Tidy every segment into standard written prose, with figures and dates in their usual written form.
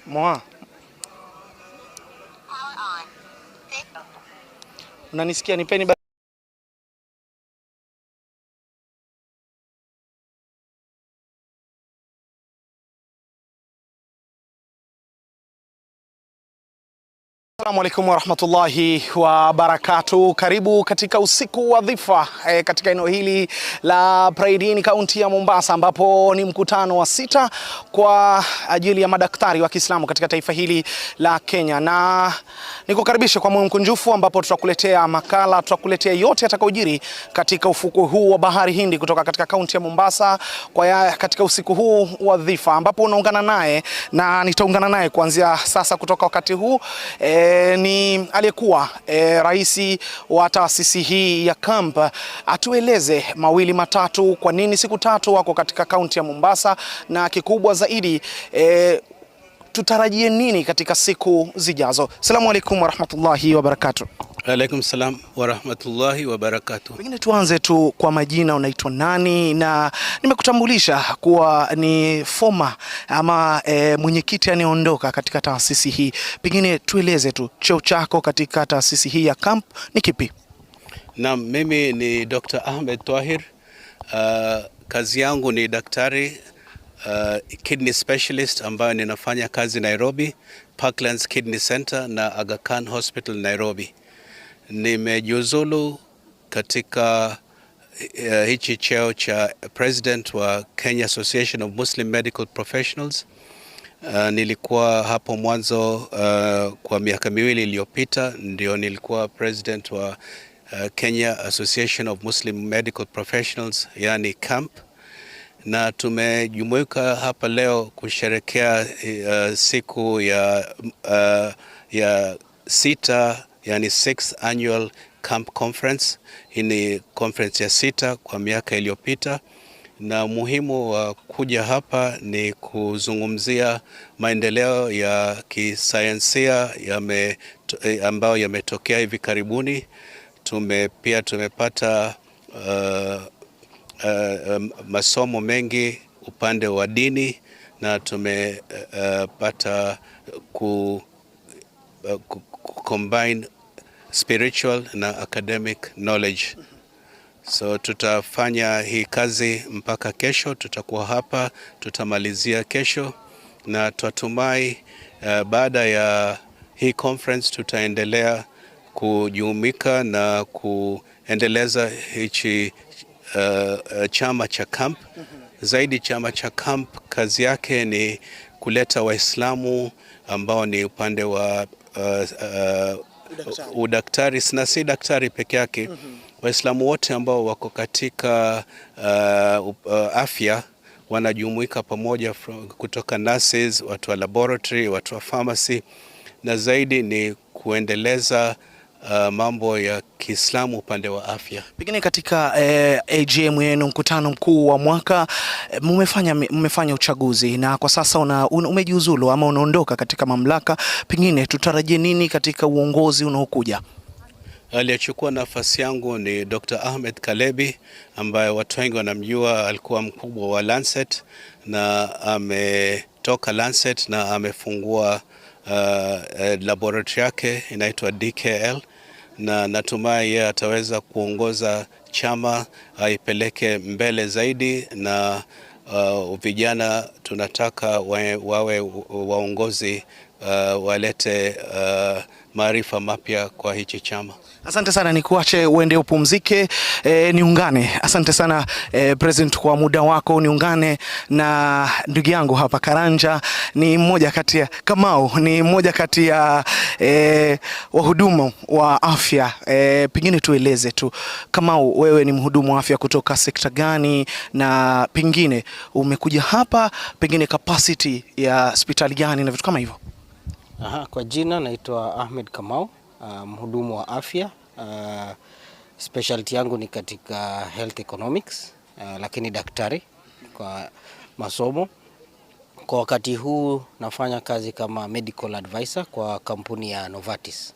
Moa. Unanisikia? Nipeni Assalamu alaikum warahmatullahi wabarakatuh. Karibu katika usiku wa dhifa katika eneo hili la Praidini, kaunti ya Mombasa, ambapo ni mkutano wa 6 kwa ajili ya madaktari wa Kiislamu katika taifa hili la Kenya, na nikukaribisha kwa moyo mkunjufu, ambapo tutakuletea makala, tutakuletea yote yatakayojiri katika ufuko huu wa bahari Hindi kutoka katika kaunti ya Mombasa katika usiku huu wa dhifa, ambapo unaungana naye na nitaungana naye kuanzia sasa kutoka wakati huu ni aliyekuwa rais wa taasisi hii ya Kammp. Atueleze mawili matatu, kwa nini siku 3 wako katika kaunti ya Mombasa, na kikubwa zaidi tutarajie nini katika siku zijazo. Assalamu alaikum warahmatullahi wabarakatuh. Alaikum salam warahmatullahi wabarakatuh. Pengine tuanze tu kwa majina, unaitwa nani? Na nimekutambulisha kuwa ni former ama mwenyekiti anayeondoka katika taasisi hii. Pengine tueleze tu cheo chako katika taasisi hii ya Kammp ni kipi? Naam, mimi ni Dr. Ahmed Twahir. Kazi yangu ni daktari kidney specialist ambayo ninafanya kazi Nairobi, Parklands Kidney Center na Aga Khan Hospital Nairobi. Nimejiuzulu katika hichi cheo cha President wa Kenya Association of Muslim Medical Professionals. Nilikuwa hapo mwanzo kwa miaka 2 iliyopita, ndio nilikuwa President wa Kenya Association of Muslim Medical Professionals, yani Kammp. Na tumejumuika hapa leo kusherekea siku ya 6, yani 6th Annual Kammp Conference. Hii ni conference ya 6 kwa miaka iliyopita, na muhimu wa kuja hapa ni kuzungumzia maendeleo ya kisayansia ambayo yametokea hivi karibuni. Pia tumepata masomo mengi upande wa dini, na tumepata combine spiritual na academic knowledge. So tutafanya hii kazi mpaka kesho. Tutakuwa hapa, tutamalizia kesho, na tunatumai baada ya hii conference tutaendelea kujumuika na kuendeleza hichi chama cha Kammp. Zaidi chama cha Kammp kazi yake ni kuleta Waislamu ambao ni upande wa udaktari, na si daktari peke yake. Waislamu wote ambao wako katika afya wanajumuika pamoja, kutoka nurses, watu wa laboratory, watu wa pharmacy, na zaidi ni kuendeleza mambo ya Kiislamu upande wa afya. Pengine katika AGM yenu, mkutano mkuu wa mwaka, mmefanya uchaguzi na kwa sasa umejiuzulu ama unaondoka katika mamlaka. Pengine tutarajie nini katika uongozi unaokuja? Aliyechukua nafasi yangu ni Dr. Ahmed Kalebi, ambaye watu wengi wanamjua. Alikuwa mkubwa wa Lancet na ametoka Lancet na amefungua laboratory yake inaitwa DKL, na natumai yeye ataweza kuongoza chama, aipeleke mbele zaidi, na vijana tunataka wawe waongozi, walete maarifa mapya kwa hichi chama. Asante sana, nikuache uende upumzike. Niungane, asante sana President kwa muda wako. Niungane na ndugu yangu hapa Karanja, ni mmoja kati ya Kamau, ni mmoja kati ya wahudumu wa afya. Pengine tueleze tu Kamau, wewe ni mhudumu wa afya kutoka sekta gani, na pengine umekuja hapa, pengine capacity ya hospitali gani na vitu kama hivyo? Kwa jina naitwa Ahmed Kamau, mhudumu wa afya. Specialty yangu ni katika health economics, lakini daktari kwa masomo. Kwa wakati huu nafanya kazi kama medical advisor kwa kampuni ya Novartis.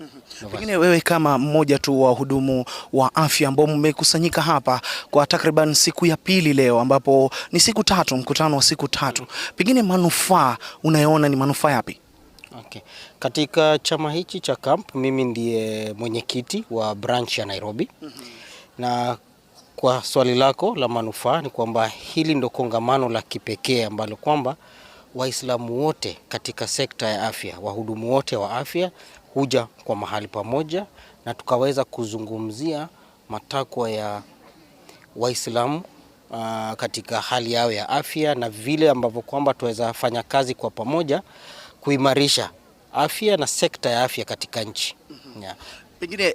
Pengine wewe kama mmoja tu wa wahudumu wa afya ambao mmekusanyika hapa kwa takriban siku ya 2 leo, ambapo ni siku 3, mkutano wa siku 3, pengine manufaa unayoona ni manufaa yapi? Okay. Katika chama hichi cha Kammp mimi ndiye mwenyekiti wa branch ya Nairobi. Na kwa swali lako la manufaa ni kwamba hili ndo kongamano la kipekee ambalo kwamba Waislamu wote katika sekta ya afya, wahudumu wote wa afya huja kwa mahali pamoja na tukaweza kuzungumzia matakwa ya Waislamu katika hali yao ya afya na vile ambavyo kwamba tuweza fanya kazi kwa pamoja kuimarisha afya na sekta ya afya katika nchi. Yeah. Pengine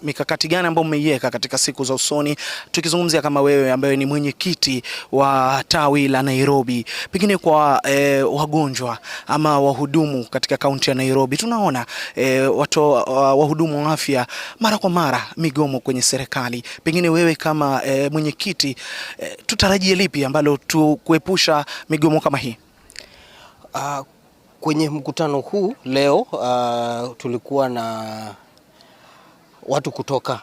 mikakati gani ambayo mmeiweka katika siku za usoni, tukizungumzia kama wewe ambaye ni mwenyekiti wa tawi la Nairobi, pengine kwa wagonjwa ama wahudumu katika kaunti ya Nairobi? Tunaona wahudumu wa afya mara kwa mara migomo kwenye serikali. Pengine wewe kama mwenyekiti, tutarajie lipi ambalo kuepusha migomo kama hii? Kwenye mkutano huu leo tulikuwa na watu kutoka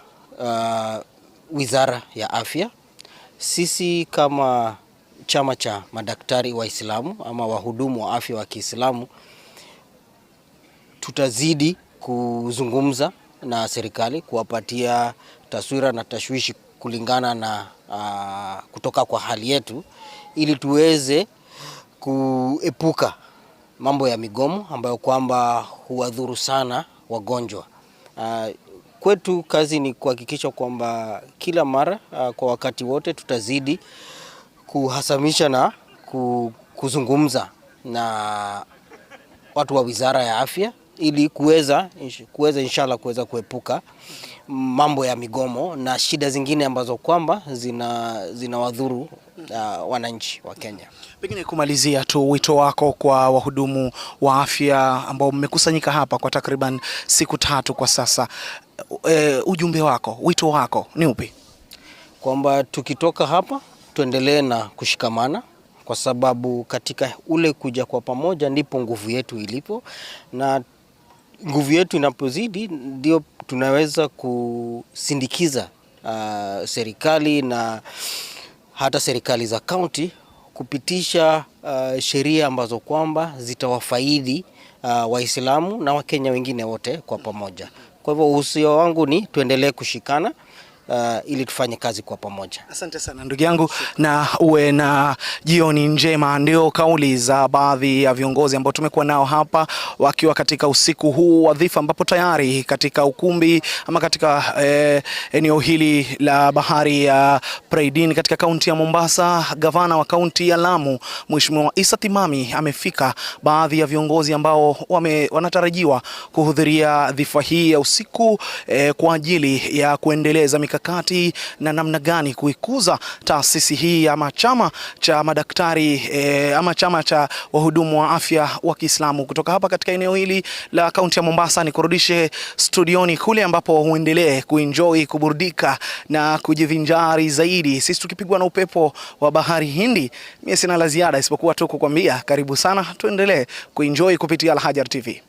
Wizara ya Afya. Sisi kama chama cha madaktari Waislamu ama wahudumu wa afya wa Kiislamu tutazidi kuzungumza na serikali kuwapatia taswira na tashwishi kulingana na kutoka kwa hali yetu ili tuweze kuepuka mambo ya migomo ambayo kwamba huwadhuru sana wagonjwa. Kwetu kazi ni kuhakikisha kwamba kila mara kwa wakati wote tutazidi kuhasamisha na kuzungumza na watu wa Wizara ya Afya ili kuweza inshallah kuweza kuepuka mambo ya migomo na shida zingine ambazo kwamba zinawadhuru wananchi wa Kenya. Pengine kumalizia tu, wito wako kwa wahudumu wa afya ambao mmekusanyika hapa kwa takriban siku 3 kwa sasa, ujumbe wako, wito wako ni upi? Kwamba tukitoka hapa tuendelee na kushikamana, kwa sababu katika ule kuja kwa pamoja ndipo nguvu yetu ilipo, na nguvu yetu inapozidi ndio tunaweza kusindikiza serikali na hata serikali za kaunti kupitisha sheria ambazo kwamba zitawafaidi Waislamu na Wakenya wengine wote kwa pamoja. Kwa hivyo uhusiano wangu ni tuendelee kushikana ili tufanye kazi kwa pamoja. Asante sana ndugu yangu, na uwe na jioni njema. Ndio kauli za baadhi ya viongozi ambao tumekuwa nao hapa wakiwa katika usiku huu wa dhifa, ambapo tayari katika ukumbi ama katika eneo hili la bahari ya Praidin katika kaunti ya Mombasa, gavana wa kaunti ya Lamu Mheshimiwa Issa Timami amefika. Baadhi ya viongozi ambao wanatarajiwa kuhudhuria dhifa hii ya usiku kwa ajili ya kuendeleza mikakati na namna gani kuikuza taasisi hii ama chama cha madaktari ama chama cha wahudumu wa afya wa Kiislamu. Kutoka hapa katika eneo hili la kaunti ya Mombasa, ni kurudishe studioni kule ambapo huendelee kuenjoy, kuburudika na kujivinjari zaidi, sisi tukipigwa na upepo wa bahari Hindi. Mimi sina la ziada isipokuwa tu kukwambia karibu sana, tuendelee kuenjoy kupitia Alhaajar TV.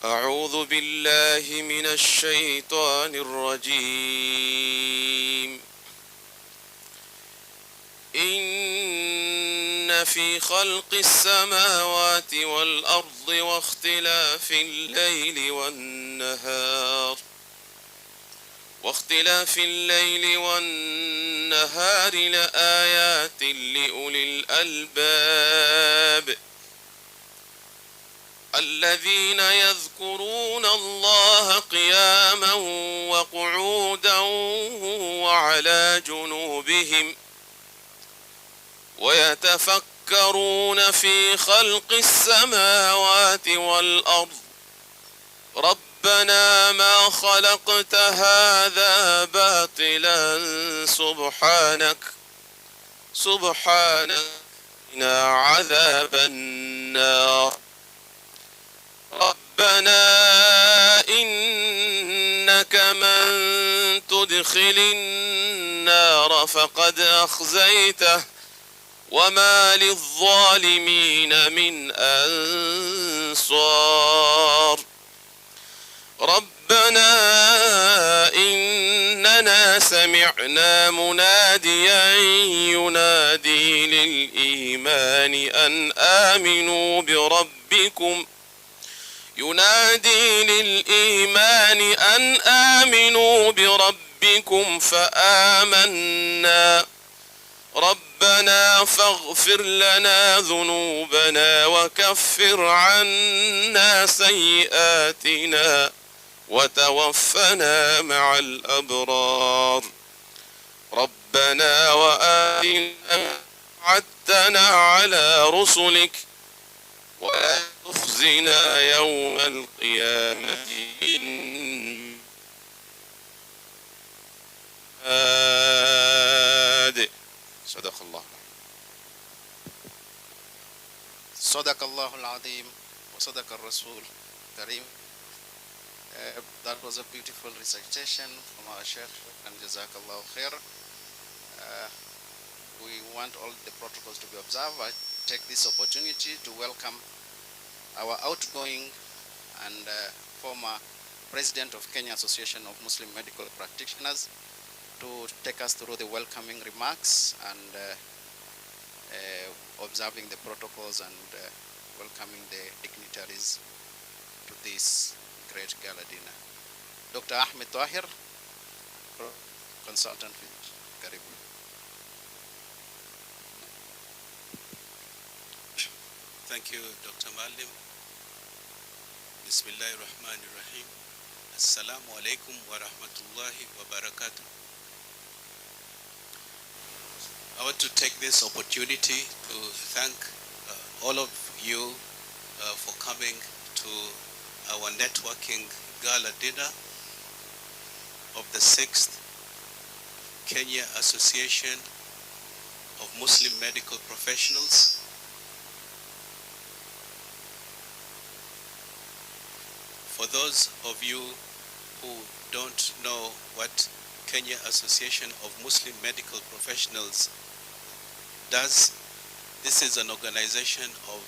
أعوذ بالله من الشيطان الرجيم. إن في خلق السماوات والأرض واختلاف الليل والنهار لآيات لأولي الألباب الذين يذكرون الله قياما وقعودا وعلى جنوبهم ويتفكرون في خلق السماوات والأرض ربنا ما خلقت هذا باطلا سبحانك قنا عذاب النار. ربنا إنك من تدخل النار فقد أخزيته وما للظالمين من أنصار. ربنا إننا سمعنا مناديا ينادي للإيمان أن آمنوا بربكم فآمنا. ربنا فاغفر لنا ذنوبنا وكفر عنا سيئاتنا وتوفنا مع الأبرار. ربنا وآتنا وعدتنا على رسلك ولا تخزنا يوم القيامة صدق الله. صدق الله العظيم وصدق الرسول الكريم. That was a beautiful recitation from our Sheikh, and Jazakallah khair. We want all the protocols to be observed. I take this opportunity to welcome our outgoing and former President of Kenya Association of Muslim Medical Practitioners to take us through the welcoming remarks and observing the protocols and welcoming the dignitaries to this great gala dinner. Dr. Ahmed Tahir, consultant with Karibu. Thank you, Dr. Malim. Bismillahirrahmanirrahim. Assalamu alaikum wa rahmatullahi wa barakatuh. I want to take this opportunity to thank all of you for coming to our networking gala dinner of the 6th Kenya Association of Muslim Medical Professionals. For those of you who don't know what Kenya Association of Muslim Medical Professionals does, this is an organization of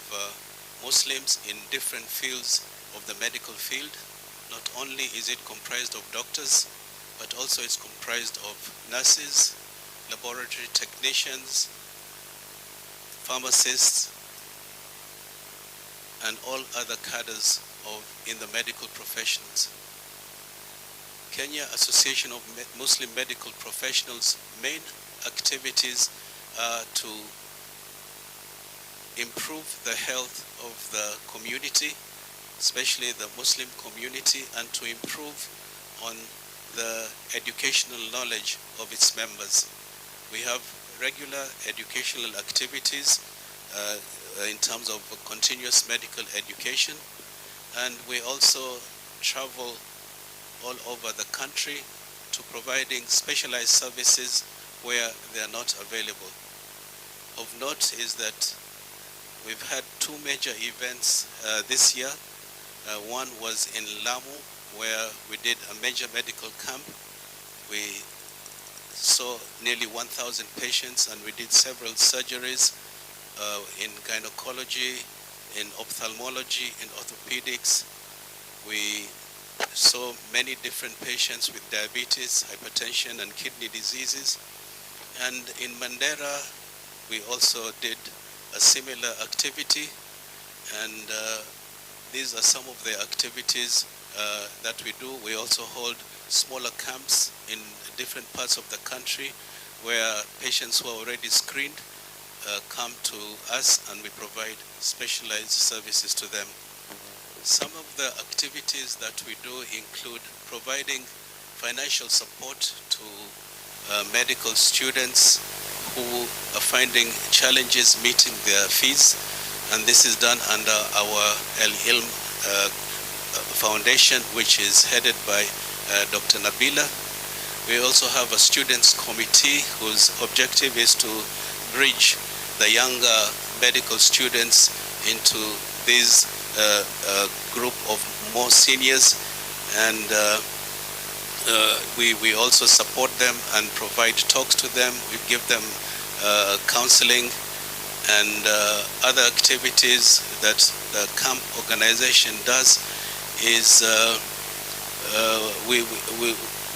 Muslims in different fields of the medical field. Not only is it comprised of doctors, but also it's comprised of nurses, laboratory technicians, pharmacists, and all other cadres in the medical professionals. Kenya Association of Muslim Medical Professionals' main activities are to improve the health of the community, especially the Muslim community, and to improve on the educational knowledge of its members. We have regular educational activities in terms of continuous medical education, and we also travel all over the country to providing specialized services where they are not available. Of note is that we've had two major events this year. One was in Lamu, where we did a major medical camp. We saw nearly 1,000 patients, and we did several surgeries in gynecology, in ophthalmology, in orthopedics, we saw many different patients with diabetes, hypertension, and kidney diseases. And in Mandera, we also did a similar activity, and these are some of the activities that we do. We also hold smaller camps in different parts of the country where patients who are already screened come to us, and we provide specialized services to them. Some of the activities that we do include providing financial support to medical students who are finding challenges meeting their fees, and this is done under our Al-Ilm Foundation, which is headed by Dr. Nabila. We also have a students committee whose objective is to bridge the younger medical students into this group of more seniors, and we also support them and provide talks to them. We give them counseling and other activities that the Kammp organization does is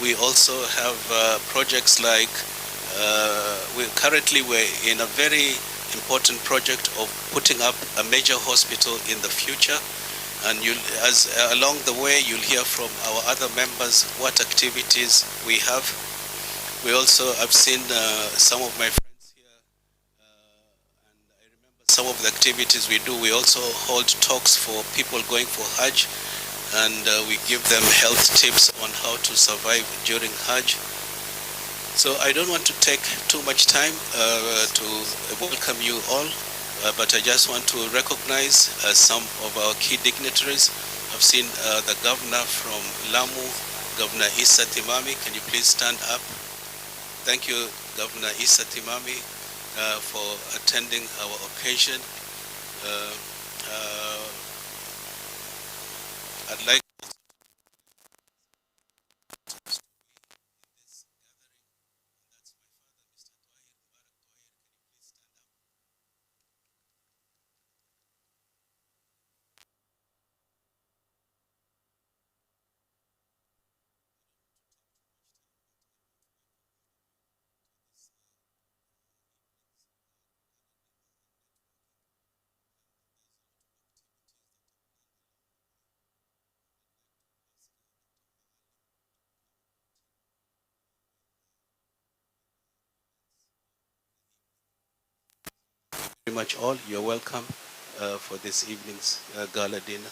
we also have projects like we're in a very important project of putting up a major hospital in the future, and along the way you'll hear from our other members what activities we have. We also, I've seen some of my friends here, and I remember some of the activities we do. We also hold talks for people going for Hajj, and we give them health tips on how to survive during Hajj. So I don't want to take too much time to welcome you all, but I just want to recognize some of our key dignitaries. I've seen the governor from Lamu, Governor Issa Timami. Can you please stand up? Thank you, Governor Issa Timami, for attending our occasion. I'd like very much all. You're welcome for this evening's gala dinner.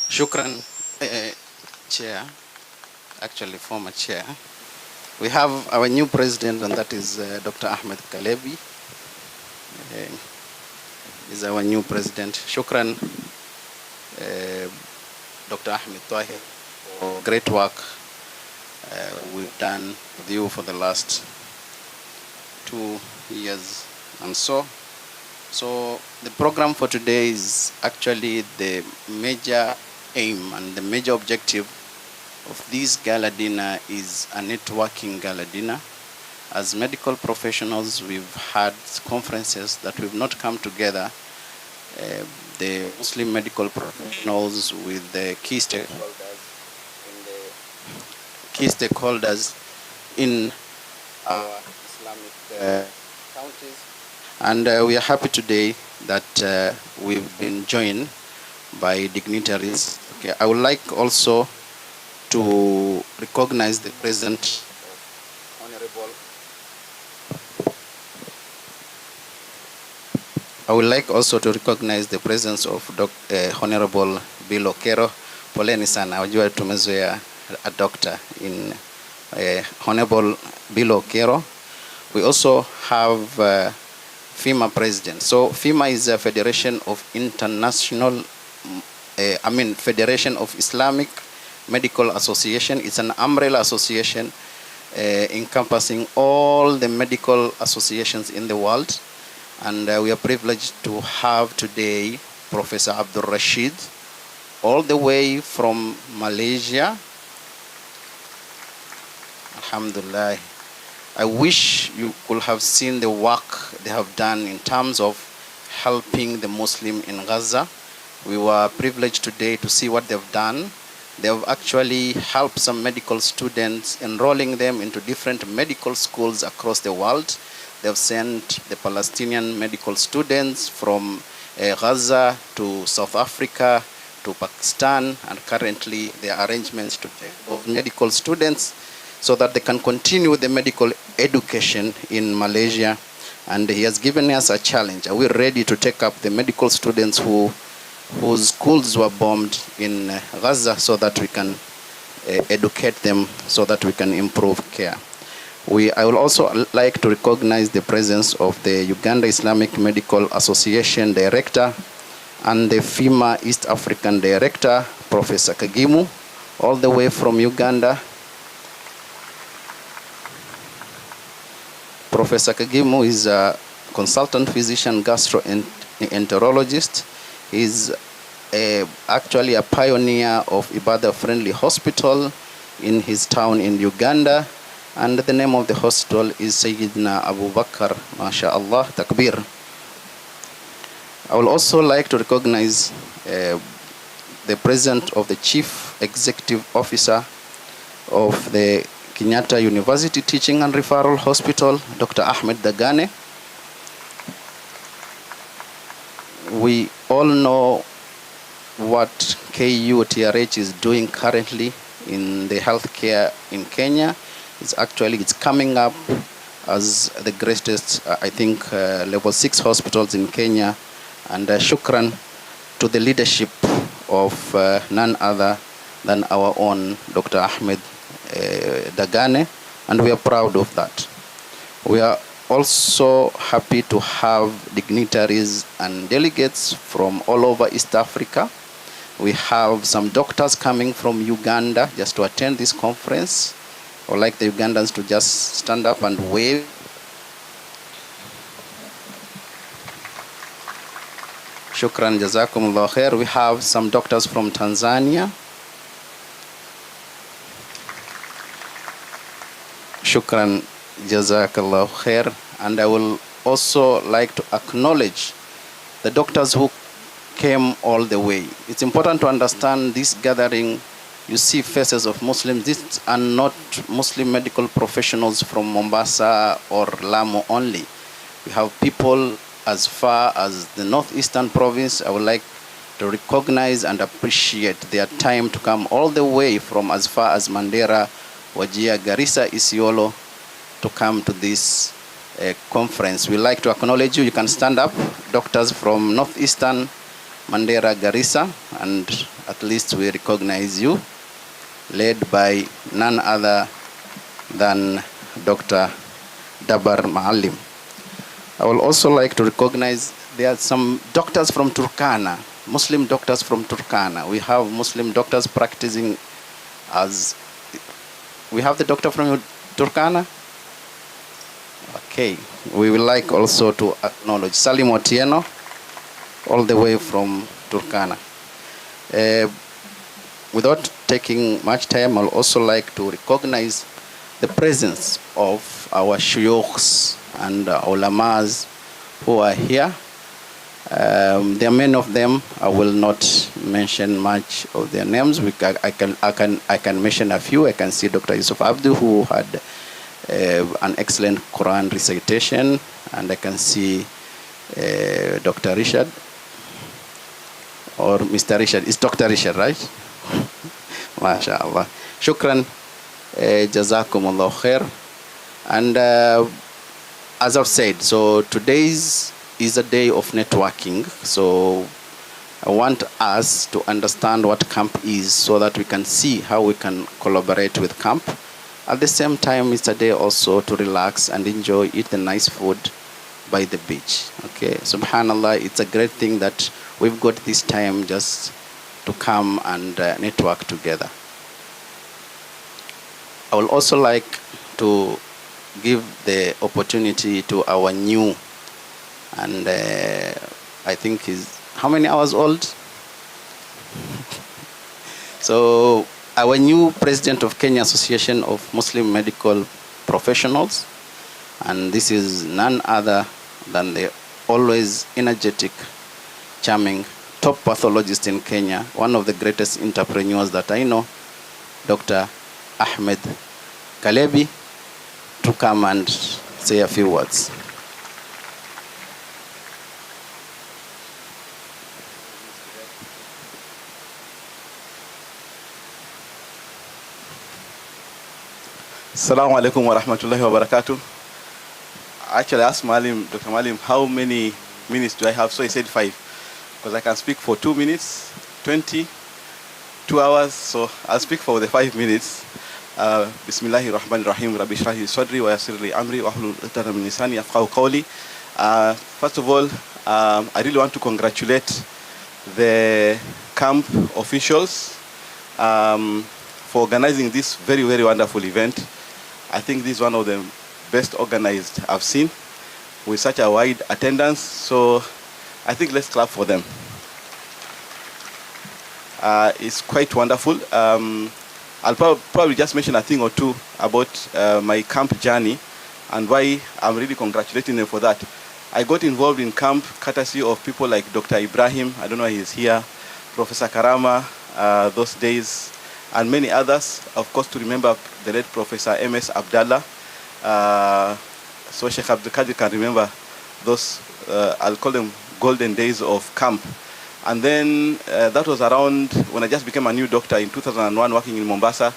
Shukran, Chair, actually former Chair. We have our new president, and that is Dr. Ahmed Kalebi. Is our new president. Shukran, Dr. Ahmed Tahir, for great work we've done with you for the last 2 years and so. So the program for today is actually the major aim and the major objective of this gala dinner is a networking gala dinner. As medical professionals, we've had conferences that we've not come together, the Muslim medical professionals with the key stakeholders in our Islamic counties. And we are happy today that we've been joined by dignitaries. Okay, I would like also to recognize the presence of Honorable. I would like also to recognize the presence of Honorable Bill Okero. Poleni sana, wajua tumezoea a doctor in Honorable Bill Okero. We also have FIMA president. So FIMA is a Federation of Federation of Islamic Medical Association. It's an umbrella association encompassing all the medical associations in the world. And we are privileged to have today Professor Abdul Rashid, all the way from Malaysia. Alhamdulillah. I wish you could have seen the work they have done in terms of helping the Muslim in Gaza. We were privileged today to see what they've done. They've actually helped some medical students, enrolling them into different medical schools across the world. They've sent the Palestinian medical students from Gaza to South Africa to Pakistan, and currently there are arrangements to take of medical students so that they can continue the medical education in Malaysia. And he has given us a challenge. Are we ready to take up the medical students whose schools were bombed in Gaza, so that we can educate them, so that we can improve care? I would also like to recognize the presence of the Uganda Islamic Medical Association Director and the FEMA East African Director, Professor Kagimu, all the way from Uganda. Professor Kagimu is a consultant physician gastroenterologist. He's actually a pioneer of Ibadah-friendly hospital in his town in Uganda. And the name of the hospital is Sayyidina Abu Bakr, MashaAllah, Takbir. I would also like to recognize the presence of the Chief Executive Officer of the Kenyatta University Teaching and Referral Hospital, Dr. Ahmed Dagane. We all know what KUTRH is doing currently in the healthcare in Kenya. It's coming up as the greatest, I think, level 6 hospitals in Kenya. And shukran to the leadership of none other than our own Dr. Ahmed Dagane, and we are proud of that. We are also happy to have dignitaries and delegates from all over East Africa. We have some doctors coming from Uganda just to attend this conference. I would like the Ugandans to just stand up and wave. Shukran, jazakumullah khair. We have some doctors from Tanzania. Shukran, jazakallah khair. And I will also like to acknowledge the doctors who came all the way. It's important to understand this gathering. You see faces of Muslims. These are not Muslim medical professionals from Mombasa or Lamu only. We have people as far as the northeastern province. I would like to recognize and appreciate their time to come all the way from as far as Mandera, Wajir, Garissa, Isiolo to come to this conference. We like to acknowledge you. You can stand up, doctors from northeastern Mandera, Garissa, and at least we recognize you, led by none other than Dr. Dabar Maalim. I would also like to recognize there are some doctors from Turkana, Muslim doctors from Turkana. We have Muslim doctors practicing as... We have the doctor from Turkana? Okay. We would like also to acknowledge Salim Otieno, all the way from Turkana. Without taking much time, I'll also like to recognize the presence of our shuyukhs and ulamas who are here. There are many of them. I will not mention much of their names. I can mention a few. I can see Dr. Yusuf Abdu, who had an excellent Quran recitation, and I can see Dr. Richard, or Mr. Richard. It's Dr. Richard, right? MashaAllah. Shukran. Jazakumullah khair. And as I've said, so today's is a day of networking. So I want us to understand what Kammp is so that we can see how we can collaborate with Kammp. At the same time, it's a day also to relax and enjoy, eat the nice food by the beach. Okay, subhanallah, it's a great thing that we've got this time just to come and network together. I would also like to give the opportunity to our new, and I think he's, how many hours old? So our new president of Kenya Association of Muslim Medical Professionals, and this is none other than the always energetic, charming top pathologist in Kenya, one of the greatest entrepreneurs that I know, Dr. Ahmed Kalebi, to come and say a few words. Assalamu alaikum wa rahmatullahi wa barakatuh. Actually, I asked Dr. Malim, how many minutes do I have? So he said 5, because I can speak for 2 minutes, 20, 2 hours. So I'll speak for the 5 minutes. Bismillahir Rahmanir Rahim. Rabbi shrah li sadri wa yassir li amri wa hlul 'uqdatan min lisani yafqahu qawli. First of all, I really want to congratulate the Kammp officials for organizing this very, very wonderful event. I think this is one of the best organized I've seen, with such a wide attendance. So I think let's clap for them. It's quite wonderful. I'll probably just mention a thing or two about my Kammp journey and why I'm really congratulating them for that. I got involved in Kammp courtesy of people like Dr. Ibrahim, I don't know if he's here, Professor Karama, those days, and many others. Of course, to remember the late Professor M.S. Abdallah. So Sheikh Abdul Qadir can remember those, I'll call them golden days of Kammp. And then that was around when I just became a new doctor in 2001, working in Mombasa,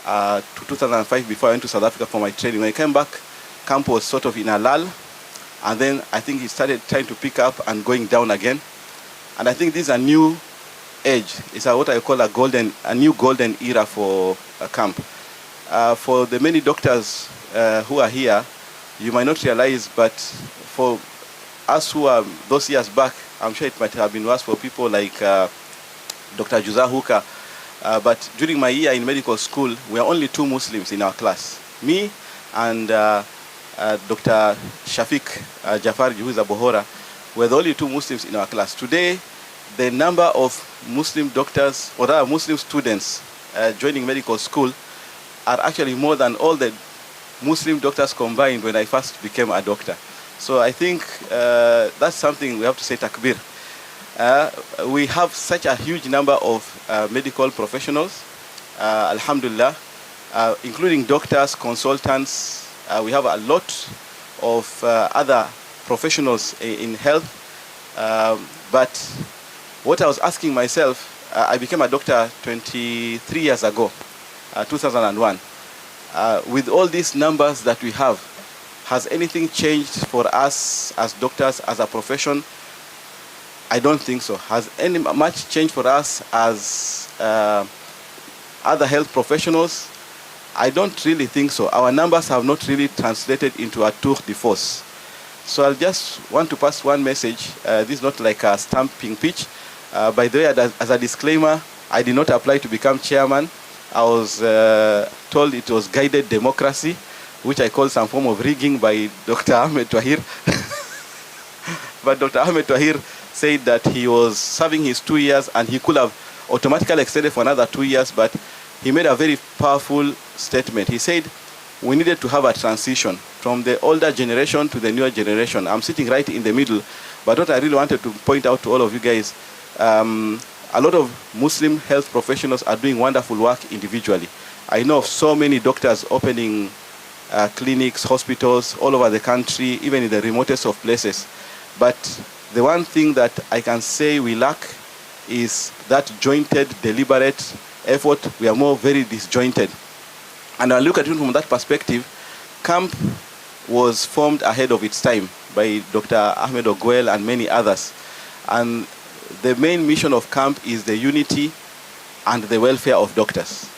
to 2005 before I went to South Africa for my training. When I came back, Kammp was sort of in a lull. And then I think he started trying to pick up and going down again. And I think this is a new age. It's what I call a new golden era for Kammp. For the many doctors who are here, you might not realize, but for us who are those years back, I'm sure it might have been worse for people like Dr. Juzah Huka. But during my year in medical school, we are only 2 Muslims in our class. Me and Dr. Shafiq Jafar, who is a Bohora, were the only 2 Muslims in our class. Today, the number of Muslim doctors or other Muslim students joining medical school are actually more than all the Muslim doctors combined when I first became a doctor. So I think that's something we have to say takbir. We have such a huge number of medical professionals, alhamdulillah, including doctors, consultants. We have a lot of other professionals in health. But what I was asking myself, I became a doctor 23 years ago, 2001. With all these numbers that we have, has anything changed for us as doctors, as a profession? I don't think so. Has any much changed for us as other health professionals? I don't really think so. Our numbers have not really translated into a tour de force. So I'll just want to pass one message. This is not like a stamping pitch. By the way, as a disclaimer, I did not apply to become chairman. I was told it was guided democracy, which I call some form of rigging by Dr. Ahmed Twahir. But Dr. Ahmed Twahir said that he was serving his 2 years and he could have automatically extended for another 2 years, but he made a very powerful statement. He said we needed to have a transition from the older generation to the newer generation. I'm sitting right in the middle, but what I really wanted to point out to all of you guys, a lot of Muslim health professionals are doing wonderful work individually. I know of so many doctors opening clinics, hospitals all over the country, even in the remotest of places. But the one thing that I can say we lack is that jointed, deliberate effort. We are more very disjointed. And I look at it from that perspective. Kammp was formed ahead of its time by Dr. Ahmed Ogwel and many others. And the main mission of Kammp is the unity and the welfare of doctors.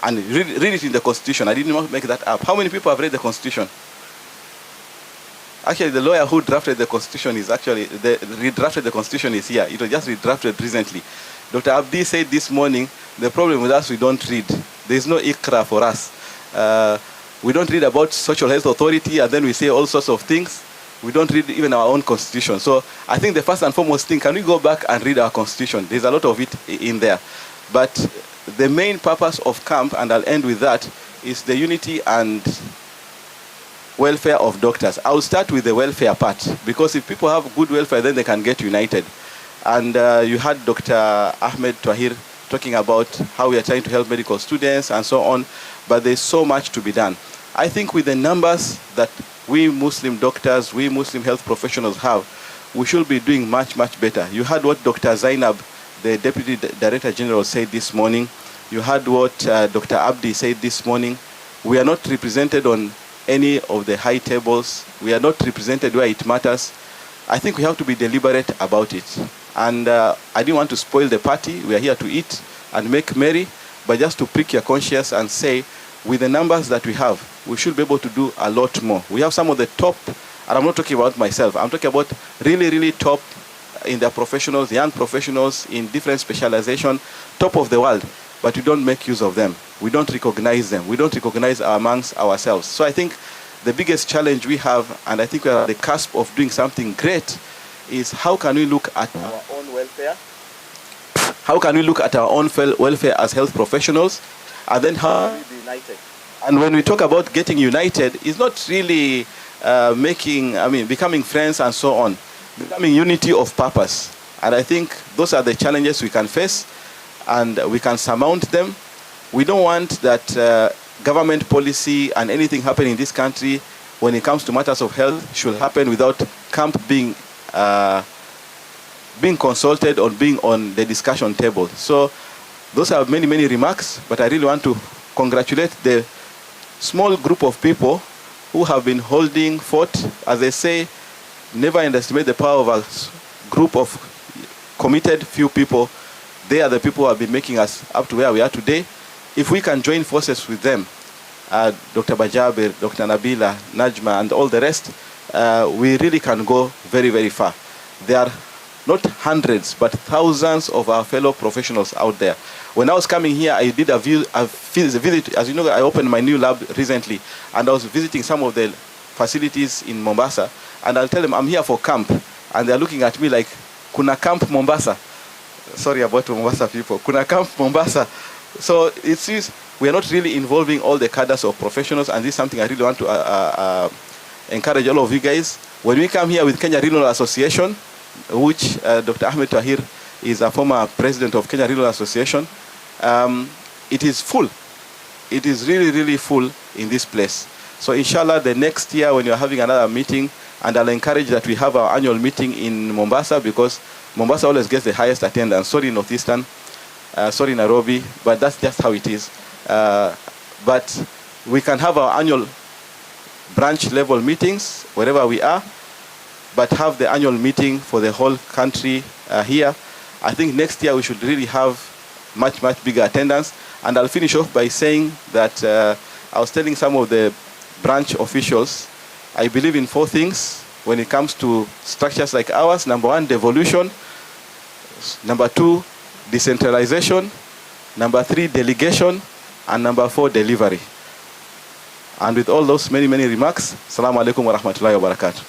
And read it in the Constitution. I didn't make that up. How many people have read the Constitution? Actually, the lawyer who drafted the Constitution is actually, redrafted the Constitution is here. It was just redrafted recently. Dr. Abdi said this morning, the problem with us, we don't read. There is no ikra for us. We don't read about social health authority and then we say all sorts of things. We don't read even our own Constitution. So I think the first and foremost thing, can we go back and read our Constitution? There's a lot of it in there. But the main purpose of Kammp, and I'll end with that, is the unity and welfare of doctors. I'll start with the welfare part, because if people have good welfare, then they can get united. And you had Dr. Ahmed Twahir talking about how we are trying to help medical students and so on, but there's so much to be done. I think with the numbers that we Muslim doctors, we Muslim health professionals have, we should be doing much, much better. You heard what Dr. Zainab, the Deputy Director General, said this morning. You heard what Dr. Abdi said this morning. We are not represented on any of the high tables. We are not represented where it matters. I think we have to be deliberate about it. And I didn't want to spoil the party. We are here to eat and make merry, but just to prick your conscience and say, with the numbers that we have, we should be able to do a lot more. We have some of the top, and I'm not talking about myself, I'm talking about really, really top in their professionals, young professionals in different specialization, top of the world, but we don't make use of them. We don't recognize them. We don't recognize amongst ourselves. So I think the biggest challenge we have, and I think we are at the cusp of doing something great, is how can we look at our own welfare? How can we look at our own welfare as health professionals, and then how we be united? And when we talk about getting united, it's not really becoming friends and so on, becoming unity of purpose. And I think those are the challenges we can face, and we can surmount them. We don't want that government policy and anything happening in this country when it comes to matters of health should happen without Kammp being consulted or being on the discussion table. So those are many, many remarks, but I really want to congratulate the small group of people who have been holding fort. As they say, never underestimate the power of a group of committed few people. They are the people who have been making us up to where we are today. If we can join forces with them, Dr. Bajabir, Dr. Nabila, Najma, and all the rest, we really can go very, very far. There are not hundreds, but thousands of our fellow professionals out there. When I was coming here, I did a visit. As you know, I opened my new lab recently, and I was visiting some of the facilities in Mombasa, and I'll tell them I'm here for Kammp, and they're looking at me like, Kuna Kammp Mombasa. Sorry about Mombasa people. Kuna Kammp Mombasa. So it seems we are not really involving all the cadres of professionals, and this is something I really want to encourage all of you guys. When we come here with Kenya Renal Association, which Dr. Ahmed Twahir is a former president of Kenya Renal Association, it is full. It is really, really full in this place. So inshallah, the next year when you're having another meeting, and I'll encourage that we have our annual meeting in Mombasa, because Mombasa always gets the highest attendance. Sorry, Northeastern. Sorry, Nairobi, but that's just how it is. But we can have our annual branch level meetings wherever we are, but have the annual meeting for the whole country here. I think next year we should really have much, much bigger attendance. And I'll finish off by saying that I was telling some of the branch officials, I believe in 4 things when it comes to structures like ours. Number 1, devolution. Number 2, decentralization. Number 3, delegation. And number 4, delivery. And with all those many, many remarks, Assalamu alaikum wa rahmatullahi wa barakatuh.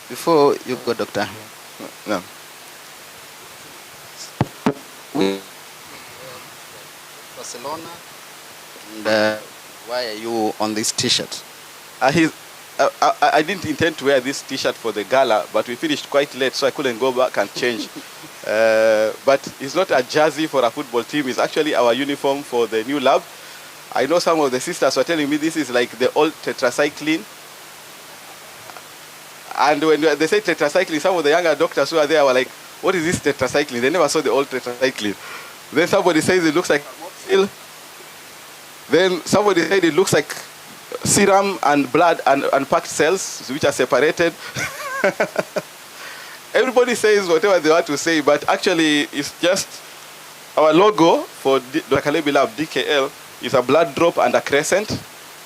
Before you go, Doctor. No. Barcelona, and why are you on this T-shirt? I didn't intend to wear this T-shirt for the gala, but we finished quite late, so I couldn't go back and change. But it's not a jersey for a football team. It's actually our uniform for the new lab. I know some of the sisters were telling me this is like the old tetracycline. And when they say tetracycline, some of the younger doctors who are there were like, what is this tetracycline? They never saw the old tetracycline. Then somebody says it looks like amoxicillin. Then somebody said it looks like serum and blood and packed cells, which are separated. Everybody says whatever they want to say, but actually it's just our logo for Dr. Kalebi Lab, DKL, is a blood drop and a crescent.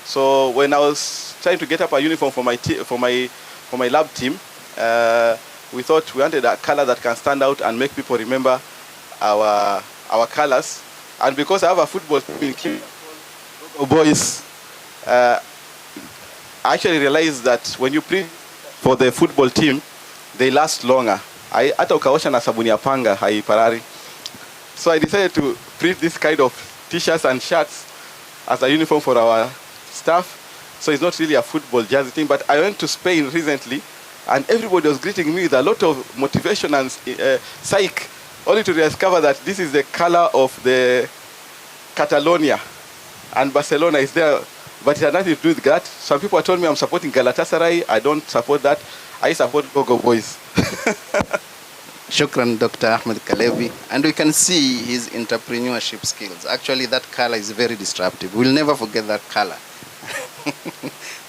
So when I was trying to get up a uniform for my lab team, we thought we wanted a color that can stand out and make people remember our colors. And because I have a football team in Kenya, boys, I actually realized that when you print for the football team, they last longer. Hata ukaosha na sabuni ya panga haiparari. So I decided to print this kind of t-shirts and shirts as a uniform for our staff. so it's not really a football jersey thing. But I went to Spain recently, and everybody was greeting me with a lot of motivation and psych, only to discover that this is the color of the Catalonia, and Barcelona is there, but it had nothing to do with that. Some people told me I'm supporting Galatasaray. I don't support that. I support Gogo Boys. Shukran, Dr. Ahmed Kalevi. And we can see his entrepreneurship skills. Actually, that color is very disruptive. We'll never forget that color.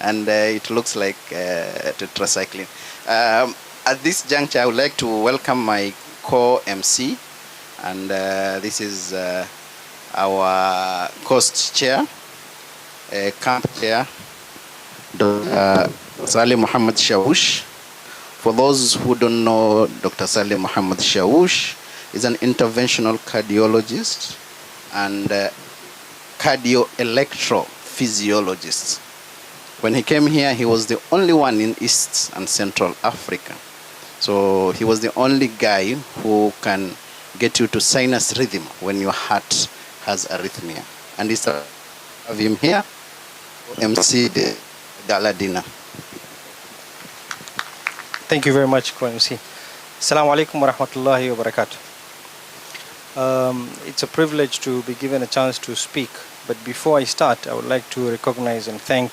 And it looks like tetracycline. At this juncture, I would like to welcome my co-MC. And this is our coast chair, Kammp chair, Dr. Saleh Muhammad Shawush. For those who don't know, Dr. Saleh Muhammad Shawush is an interventional cardiologist and cardioelectrophysiologist. When he came here, he was the only one in East and Central Africa. So he was the only guy who can get you to sinus rhythm when your heart has arrhythmia. And it's have him here, MC the Gala dinner. Thank you very much, Co-MC. Assalamu alaikum wa rahmatullahi wa barakatuh. It's a privilege to be given a chance to speak, but before I start, I would like to recognize and thank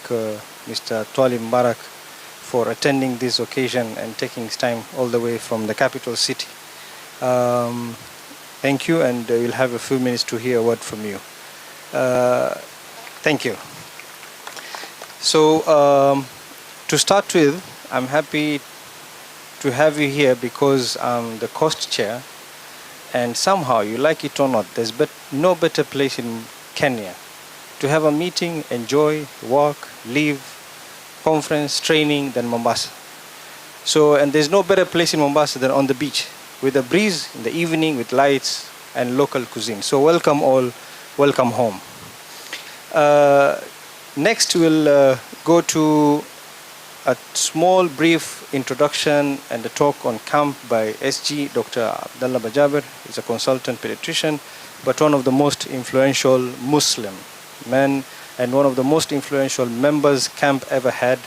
Mr. Twali Mbarak for attending this occasion and taking his time all the way from the capital city. Thank you, and you'll have a few minutes to hear a word from you. Thank you. So, to start with, I'm happy to have you here because I'm the coast chair, and somehow, you like it or not, there's no better place in Kenya to have a meeting, enjoy, walk, live, conference, training than Mombasa. So, and there's no better place in Mombasa than on the beach with a breeze in the evening with lights and local cuisine. So welcome all, welcome home. Next we'll go to a small brief introduction and a talk on Kammp by SG Dr. Abdullah Bajaber. He's a consultant pediatrician, but one of the most influential Muslim men and one of the most influential members Kammp ever had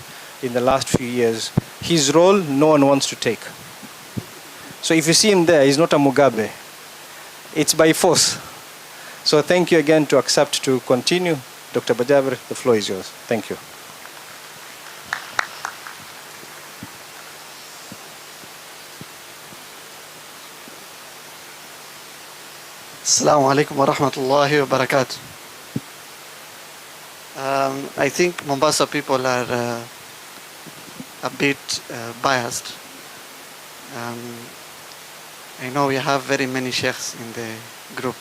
in the last few years. His role, no one wants to take. So if you see him there, he's not a Mugabe. It's by force. So thank you again to accept to continue. Dr. Bajaber, the floor is yours. Thank you. Assalamu alaikum wa rahmatullahi wa barakatuh. I think Mombasa people are a bit biased. I know we have very many sheikhs in the group,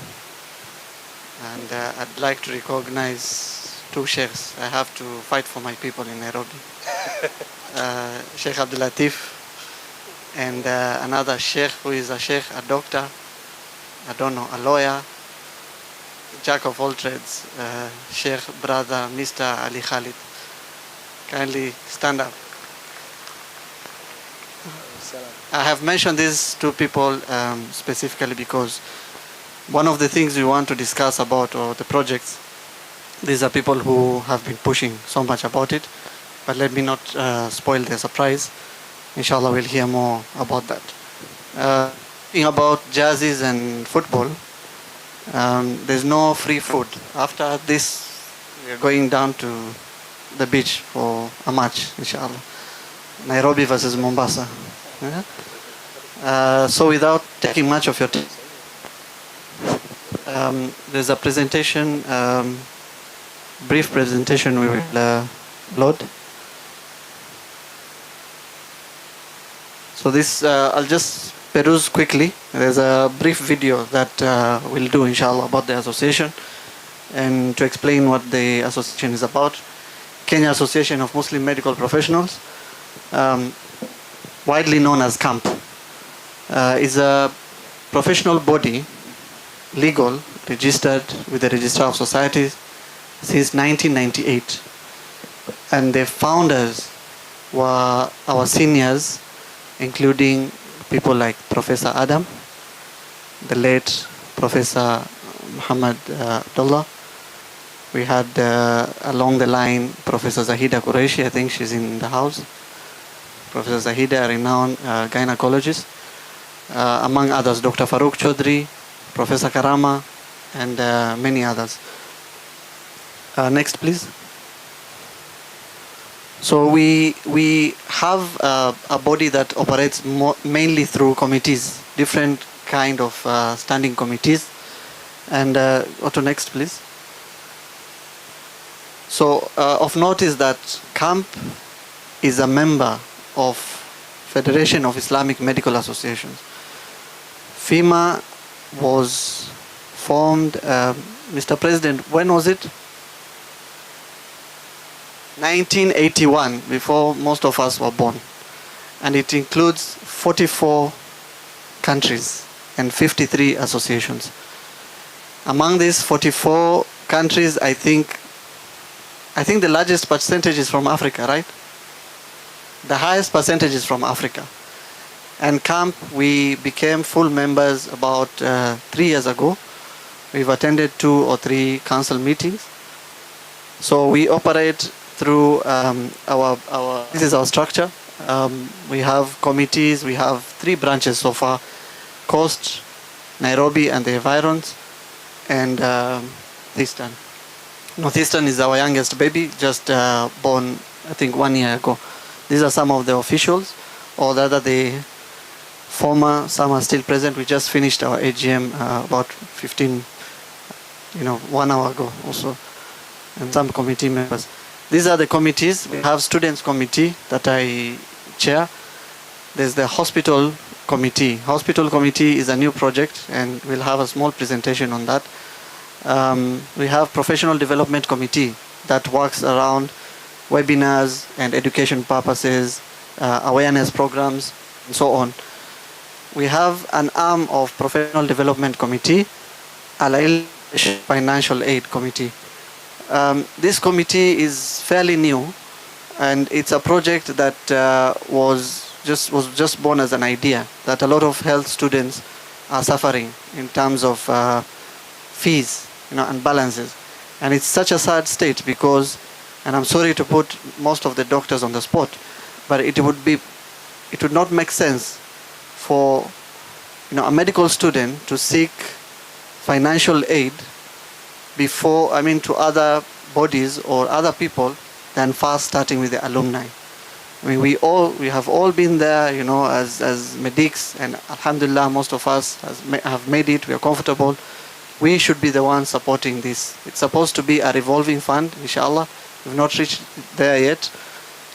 and I'd like to recognize two sheikhs. I have to fight for my people in Nairobi. Sheikh Abdul Latif and another sheikh who is a sheikh, a doctor, I don't know, a lawyer, jack of all trades, Sheikh brother Mr. Ali Khalid. Kindly stand up. I have mentioned these two people specifically because one of the things we want to discuss about or the projects, these are people who have been pushing so much about it, but let me not spoil the surprise. Inshallah we'll hear more about that. Talking about jerseys and football, there's no free food. After this, we're going down to the beach for a match, inshallah. Nairobi versus Mombasa. Yeah? So without taking much of your time, there's a presentation, brief presentation we will load. So this, I'll just peruse quickly. There's a brief video that we'll do, inshallah, about the association and to explain what the association is about. Kenya Association of Muslim Medical Professionals, widely known as Kammp, is a professional body, legal, registered with the Registrar of Societies since 1998. And the founders were our seniors, including people like Professor Adam, the late Professor Muhammad Abdullah, We had along the line Professor Zahida Qureshi, I think she's in the house. Professor Zahida, a renowned gynecologist. Among others, Dr. Farouk Chaudhry, Professor Karama, and many others. Next, please. So we have a body that operates mainly through committees, different kind of standing committees. And go to next, please. So of note is that Kammp is a member of Federation of Islamic Medical Associations. FIMA was formed, Mr. President, when was it? 1981, before most of us were born. And it includes 44 countries and 53 associations. Among these 44 countries, I think the largest percentage is from Africa, right? The highest percentage is from Africa. And Kammp, we became full members about 3 years ago. We've attended 2 or 3 council meetings. So we operate through this is our structure. We have committees, we have 3 branches so far: Coast, Nairobi and the environs, and Eastern. Northeastern is our youngest baby, just born I think 1 year ago. These are some of the officials, or rather the former, some are still present. We just finished our AGM about 1 hour ago also, and some committee members. These are the committees. We have students committee that I chair. There's the hospital committee. Hospital committee is a new project, and we'll have a small presentation on that. We have professional development committee that works around webinars and education purposes, awareness programs, and so on. We have an arm of professional development committee, financial aid committee. This committee is fairly new, and it's a project that was just born as an idea, that a lot of health students are suffering in terms of fees, and balances. And it's such a sad state because, and I'm sorry to put most of the doctors on the spot, but it would not make sense for a medical student to seek financial aid to other bodies or other people than first starting with the alumni. I mean, we have all been there, as medics, and alhamdulillah, most of us have made it. We are comfortable. We should be the ones supporting this. It's supposed to be a revolving fund, inshallah. We've not reached there yet.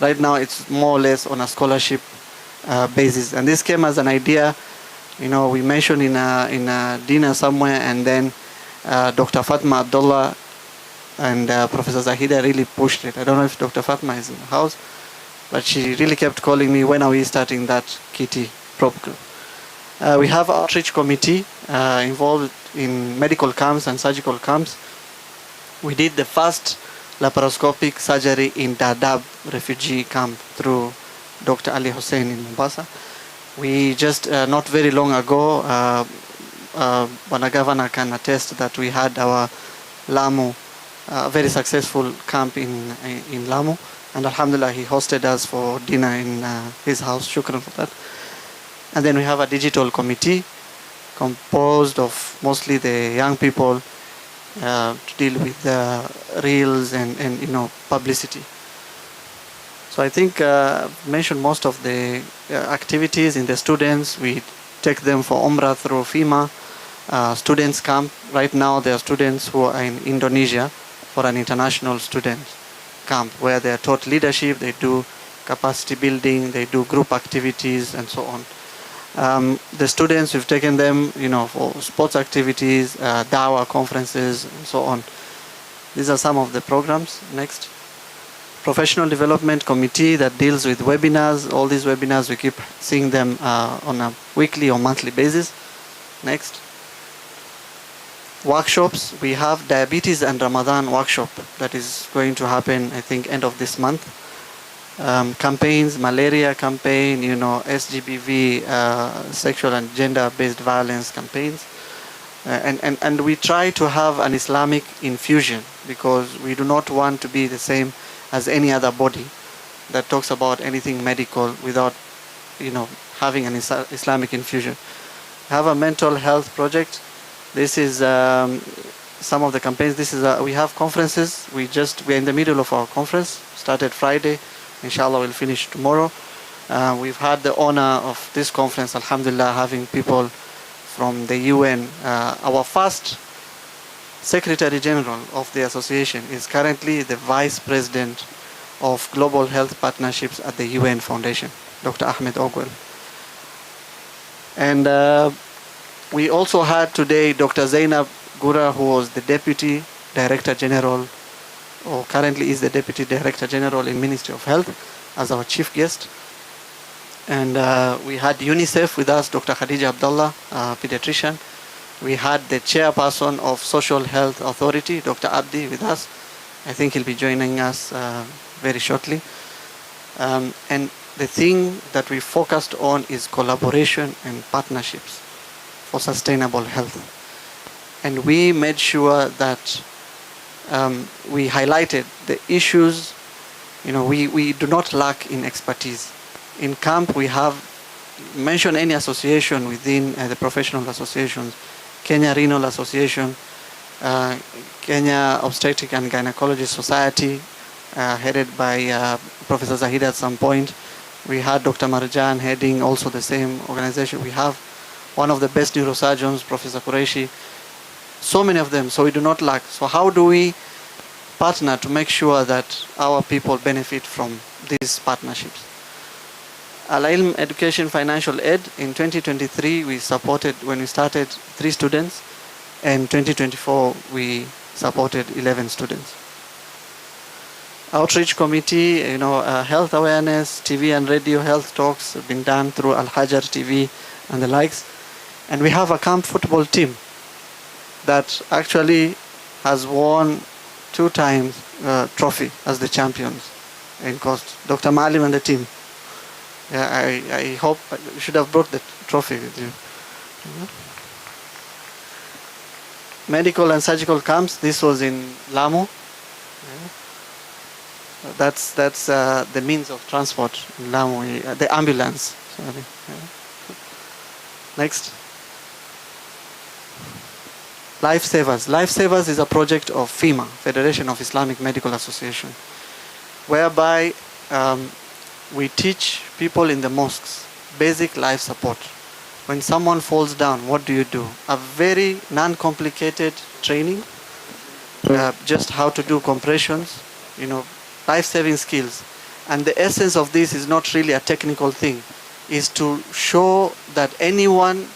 Right now, it's more or less on a scholarship basis. And this came as an idea. We mentioned in a dinner somewhere, and then Dr. Fatma Abdullah and Professor Zahida really pushed it. I don't know if Dr. Fatma is in the house, but she really kept calling me, when are we starting that kitty program? We have outreach committee involved in medical camps and surgical camps. We did the first laparoscopic surgery in Dadaab refugee camp through Dr. Ali Hussein in Mombasa. We just, not very long ago, Bwana Governor can attest that we had our Lamu, very successful camp in Lamu, and alhamdulillah he hosted us for dinner in his house. Shukran for that. And then we have a digital committee composed of mostly the young people to deal with reels and publicity. So I think mentioned most of the activities in the students. We take them for Umrah through FIMA. Students camp. Right now there are students who are in Indonesia for an international student camp where they are taught leadership, they do capacity building, they do group activities and so on. The students, we've taken them, for sports activities, dawah conferences, and so on. These are some of the programs. Next. Professional Development Committee that deals with webinars. All these webinars, we keep seeing them on a weekly or monthly basis. Next. Workshops. We have Diabetes and Ramadan workshop that is going to happen, I think, end of this month. Campaigns, malaria campaign, SGBV, sexual and gender-based violence campaigns. And we try to have an Islamic infusion because we do not want to be the same as any other body that talks about anything medical without, having an Islamic infusion. We have a mental health project. This is some of the campaigns. This is we have conferences. We're in the middle of our conference. Started Friday. Inshallah, we'll finish tomorrow. We've had the honor of this conference, alhamdulillah, having people from the UN. Our first Secretary General of the association is currently the Vice President of Global Health Partnerships at the UN Foundation, Dr. Ahmed Ogwell. And we also had today Dr. Zainab Gura, who was the Deputy Director General, or currently is the Deputy Director General in Ministry of Health, as our chief guest. And we had UNICEF with us, Dr. Khadija Abdullah, pediatrician. We had the chairperson of Social Health Authority, Dr. Abdi, with us. I think he'll be joining us very shortly. And the thing that we focused on is collaboration and partnerships for sustainable health. And we made sure that we highlighted the issues. We do not lack in expertise. In Kammp, we have mentioned any association within the professional associations, Kenya Renal Association, Kenya Obstetric and Gynecology Society, headed by Professor Zahid at some point. We had Dr. Marjan heading also the same organization. We have one of the best neurosurgeons, Professor Qureshi. So many of them, so we do not lack. So how do we partner to make sure that our people benefit from these partnerships? Al-Ilm Education Financial Aid, in 2023 we supported, when we started, 3 students, and 2024 we supported 11 students. Outreach committee, health awareness, TV and radio health talks have been done through Alhaajar TV and the likes. And we have a Kammp football team that actually has won 2 times trophy as the champions in cost. Dr. Malim and the team. Yeah, I hope you should have brought the trophy with you. Medical and surgical camps. This was in Lamu. Yeah. That's the means of transport in Lamu. The ambulance. Sorry. Yeah. Next. Lifesavers. Lifesavers is a project of FEMA, Federation of Islamic Medical Association, whereby we teach people in the mosques basic life support. When someone falls down, what do you do? A very non-complicated training, just how to do compressions, life-saving skills. And the essence of this is not really a technical thing, is to show that anyone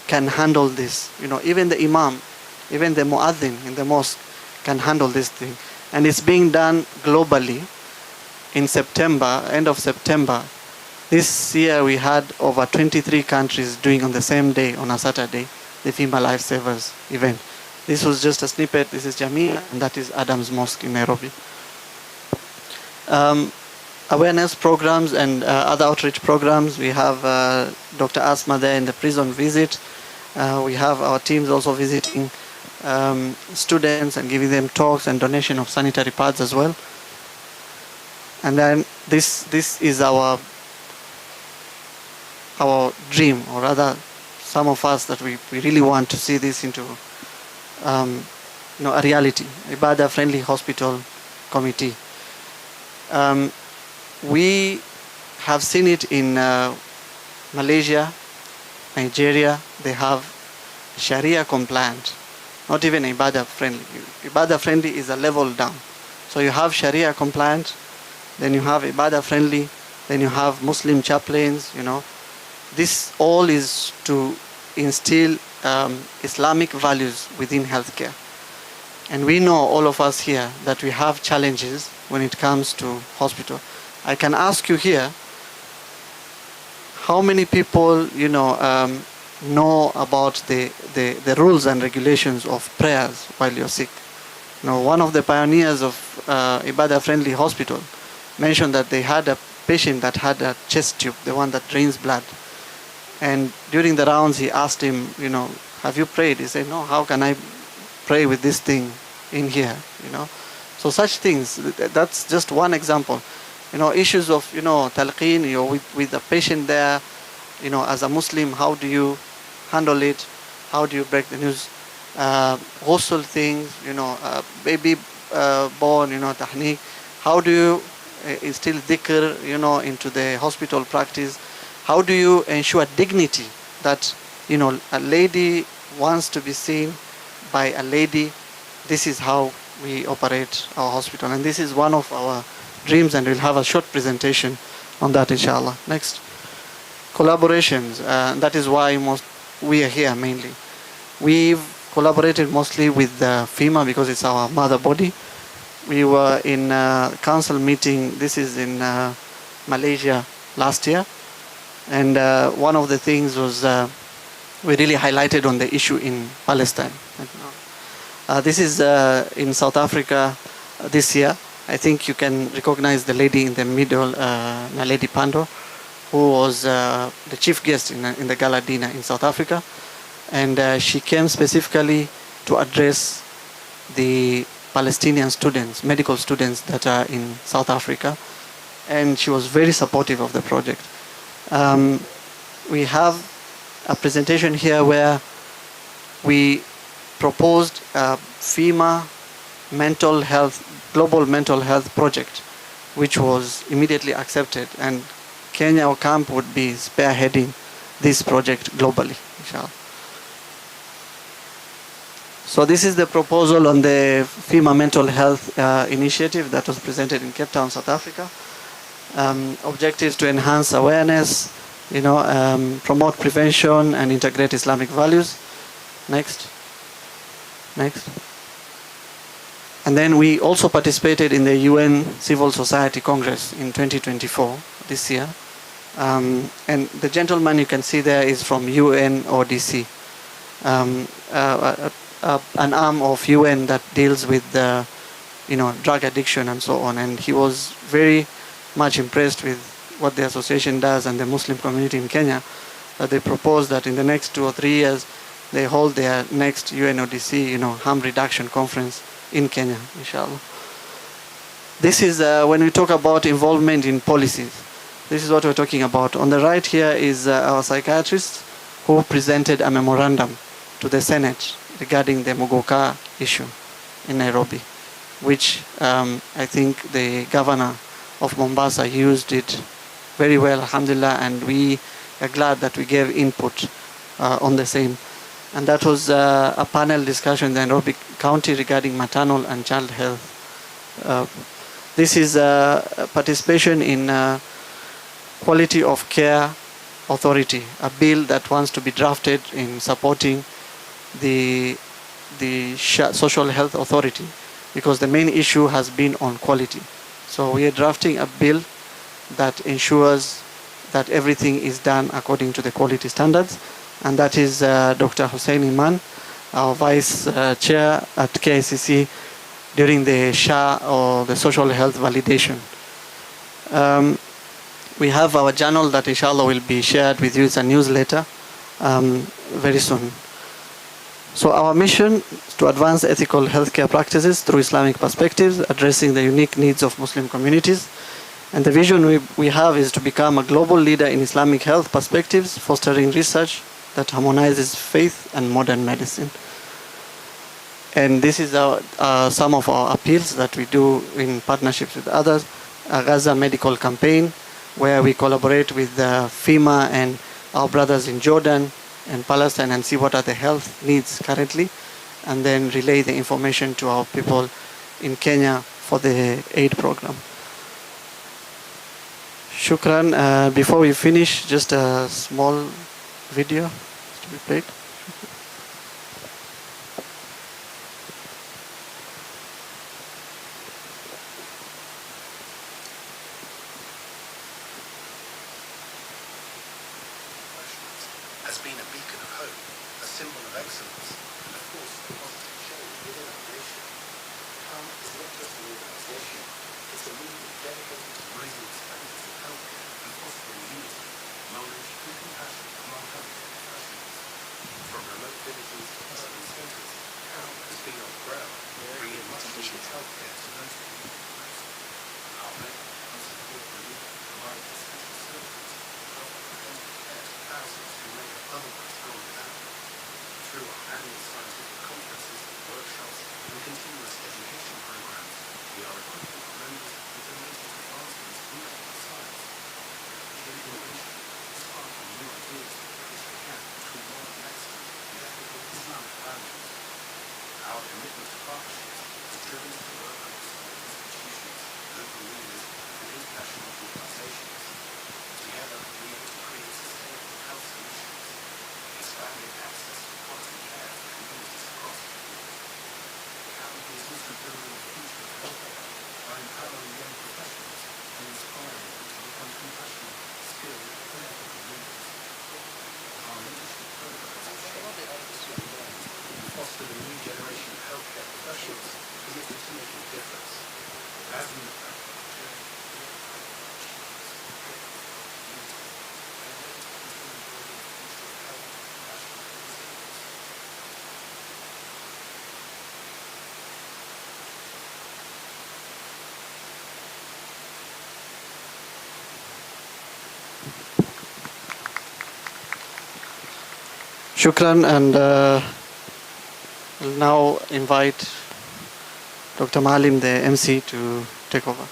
can handle this. Even the imam, even the muaddin in the mosque can handle this thing. And it's being done globally. In September, end of September, this year we had over 23 countries doing on the same day, on a Saturday, the FEMA Lifesavers event. This was just a snippet. This is Jamia, and that is Adams Mosque in Nairobi. Awareness programs and other outreach programs. We have Dr. Asma there in the prison visit. We have our teams also visiting students and giving them talks and donation of sanitary pads as well. And then this is our dream, or rather some of us that we really want to see this into a reality. Ibadah Friendly Hospital Committee. We have seen it in Malaysia, Nigeria. They have Sharia compliant, not even Ibadah friendly. Ibadah friendly is a level down. So you have Sharia compliant, then you have Ibadah friendly, then you have Muslim chaplains, This all is to instill Islamic values within healthcare. And we know, all of us here, that we have challenges when it comes to hospital. I can ask you here, how many people, know about the rules and regulations of prayers while you're sick? One of the pioneers of Ibadah Friendly Hospital mentioned that they had a patient that had a chest tube, the one that drains blood. And during the rounds, he asked him, have you prayed? He said, no, how can I pray with this thing in here, So such things, that's just one example. Issues of, talqeen, with the patient there, as a Muslim, how do you handle it? How do you break the news? Ghusl things, baby born, tahniq. How do you instill dhikr, into the hospital practice? How do you ensure dignity that, a lady wants to be seen by a lady? This is how we operate our hospital. And this is one of our dreams, and we'll have a short presentation on that, inshallah. Next. Collaborations. That is why we are here mainly. We've collaborated mostly with FEMA because it's our mother body. We were in a council meeting, this is in Malaysia last year. And one of the things was we really highlighted on the issue in Palestine. This is in South Africa this year. I think you can recognize the lady in the middle, Naledi Pandor, who was the chief guest in the Gala dinner in South Africa. And she came specifically to address the Palestinian students, medical students that are in South Africa. And she was very supportive of the project. We have a presentation here where we proposed a FEMA global mental health project, which was immediately accepted, and Kenya or Kammp would be spearheading this project globally, inshallah. So this is the proposal on the FEMA mental health initiative that was presented in Cape Town, South Africa. Objectives to enhance awareness, promote prevention and integrate Islamic values. Next. And then we also participated in the UN Civil Society Congress in 2024, this year. And the gentleman you can see there is from UNODC, an arm of UN that deals with drug addiction and so on. And he was very much impressed with what the association does and the Muslim community in Kenya, that they propose that in the next 2 or 3 years they hold their next UNODC, harm reduction conference in Kenya, inshallah. This is when we talk about involvement in policies. This is what we're talking about. On the right here is our psychiatrist who presented a memorandum to the Senate regarding the Mugoka issue in Nairobi, which I think the governor of Mombasa used it very well, alhamdulillah, and we are glad that we gave input on the same. And that was a panel discussion in the Nairobi County regarding maternal and child health. This is participation in Quality of Care Authority, a bill that wants to be drafted in supporting the Social Health Authority, because the main issue has been on quality. So we are drafting a bill that ensures that everything is done according to the quality standards. And that is Dr. Hussein Iman, our Vice Chair at KICC during the SHA, or the Social Health Validation. We have our journal that inshallah will be shared with you. It's a newsletter very soon. So our mission is to advance ethical healthcare practices through Islamic perspectives, addressing the unique needs of Muslim communities. And the vision we have is to become a global leader in Islamic health perspectives, fostering research that harmonizes faith and modern medicine. And this is some of our appeals that we do in partnerships with others. A Gaza medical campaign, where we collaborate with FEMA and our brothers in Jordan and Palestine and see what are the health needs currently, and then relay the information to our people in Kenya for the aid program. Shukran. Before we finish, just a small video to be played. Has been a beacon of hope, a symbol of excellence, and of course a positive change within our nation. Kammp is not just an organization, it's a movement dedicated to raising the standards of healthcare and fostering unity, knowledge and compassion among annual scientific conferences, workshops, and continuous education programs, we are equipping our members with the latest advancements in medical science. Innovation is sparking new ideas to bridge the gap between modern medicine and ethical Islamic values. Our commitment to partnerships is driven to work alongside institutions, local leaders, and international organizations. Together, we aim to create sustainable health solutions, expanding access to quality care for communities across the world. Kammp is also building the future of healthcare by empowering young professionals and inspiring them to become compassionate, skilled, and ethical leaders. Our leadership programs have shaped and fostered a new generation of healthcare professionals committed to making a difference. As we Shukran, and I'll now invite Dr. Malim, the MC, to take over.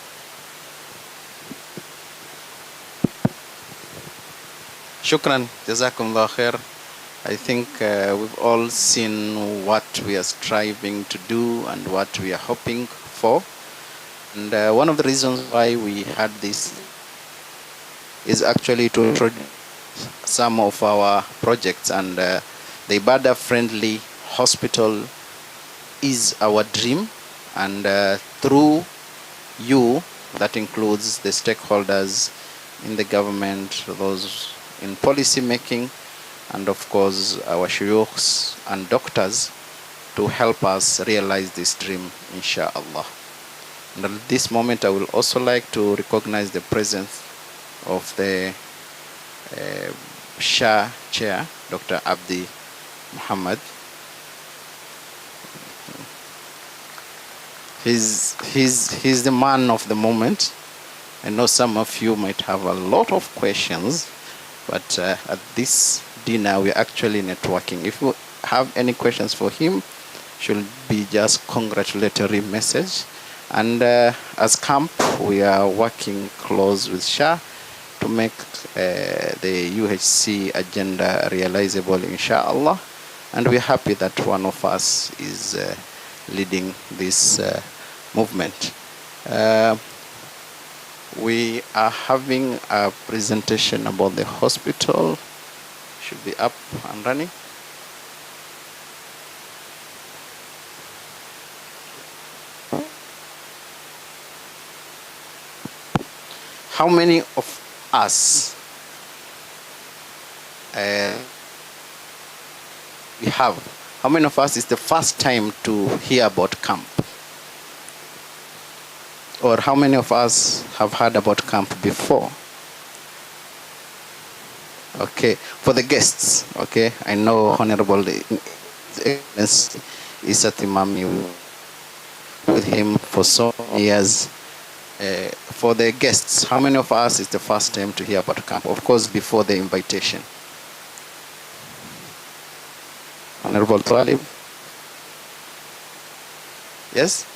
Shukran, Jazakumullah khair. I think we've all seen what we are striving to do and what we are hoping for. And one of the reasons why we had this is actually to introduce some of our projects, and the Ibadah-friendly hospital is our dream, and through you, that includes the stakeholders in the government, those in policy making, and of course our shuyukhs and doctors, to help us realize this dream, inshallah. And at this moment I will also like to recognize the presence of the Shah Chair, Dr. Abdi Muhammad. He's the man of the moment. I know some of you might have a lot of questions, but at this dinner we're actually networking. If you have any questions for him, should be just congratulatory message. And as Kammp, we are working close with Shah to make the UHC agenda realizable, inshallah. And we're happy that one of us is leading this movement. We are having a presentation about the hospital. Should be up and running. How many of us we have? How many of us is the first time to hear about Kammp? Or how many of us have heard about Kammp before? Okay, for the guests, okay, I know Honorable Isat Imami with him for so many years. For the guests, how many of us is the first time to hear about Kammp? Of course, before the invitation. Honorable Talib? Yes?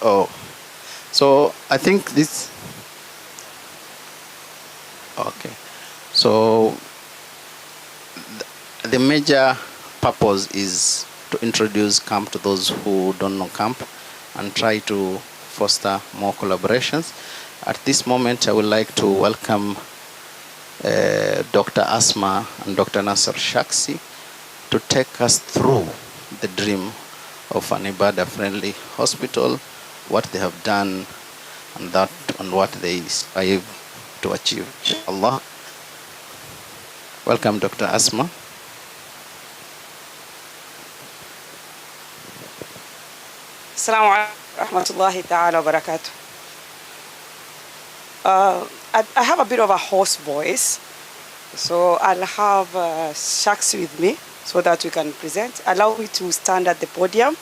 Oh, so I think this, okay. So the major purpose is to introduce Kammp to those who don't know Kammp and try to foster more collaborations. At this moment, I would like to welcome Dr. Asma and Dr. Nasser Shaksi to take us through the dream of an Ibadah-friendly hospital, what they have done, and what they strive to achieve. Allah. Welcome, Dr. Asma. Assalamu alaikum warahmatullahi ta'ala wa barakatuh. I have a bit of a hoarse voice, so I'll have Shaks with me so that we can present. Allow me to stand at the podium.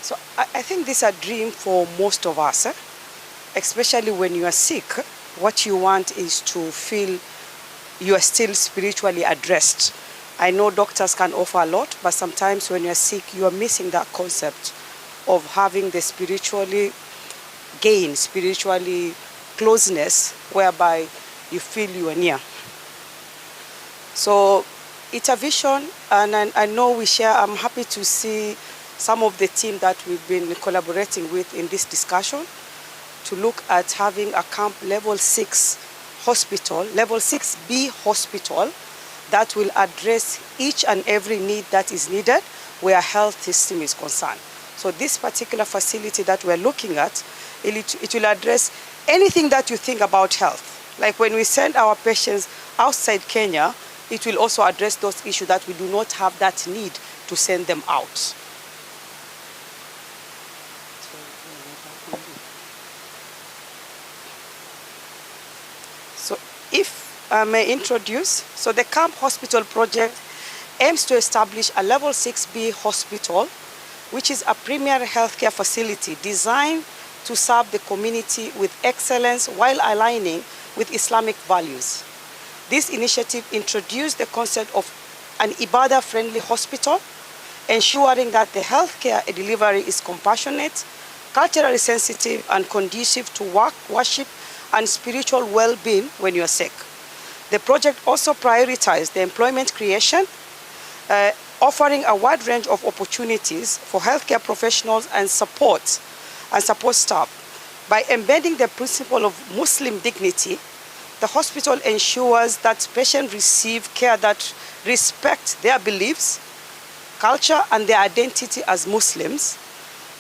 So I think this is a dream for most of us, especially when you are sick. What you want is to feel you are still spiritually addressed. I know doctors can offer a lot, but sometimes when you are sick, you are missing that concept of having the spiritually closeness, whereby you feel you are near. So it's a vision, and I know we share. I'm happy to see some of the team that we've been collaborating with in this discussion to look at having a Kammp level 6 hospital, level 6B hospital, that will address each and every need that is needed where health system is concerned. So this particular facility that we're looking at, it will address anything that you think about health. Like when we send our patients outside Kenya, it will also address those issues that we do not have that need to send them out. So if I may introduce, so the Kammp Hospital project aims to establish a level 6B hospital, which is a premier healthcare facility designed to serve the community with excellence while aligning with Islamic values. This initiative introduced the concept of an Ibadah-friendly hospital, ensuring that the healthcare delivery is compassionate, culturally sensitive, and conducive to worship and spiritual well-being when you are sick. The project also prioritized the employment creation, offering a wide range of opportunities for healthcare professionals and support staff. By embedding the principle of Muslim dignity, the hospital ensures that patients receive care that respects their beliefs, culture, and their identity as Muslims,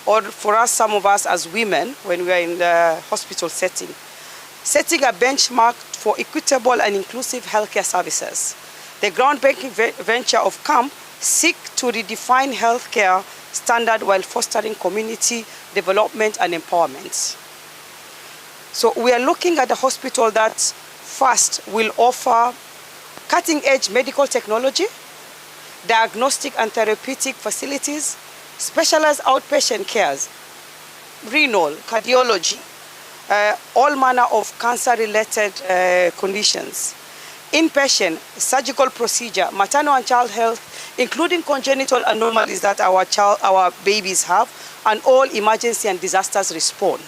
or for us, some of us as women, when we are in the hospital setting, setting a benchmark for equitable and inclusive healthcare services. The groundbreaking venture of Kammp seeks to redefine healthcare standard while fostering community development and empowerment. So we are looking at a hospital that first will offer cutting-edge medical technology, diagnostic and therapeutic facilities, specialized outpatient cares, renal, cardiology, all manner of cancer-related conditions, inpatient, surgical procedure, maternal and child health, including congenital anomalies that our babies have, and all emergency and disasters response.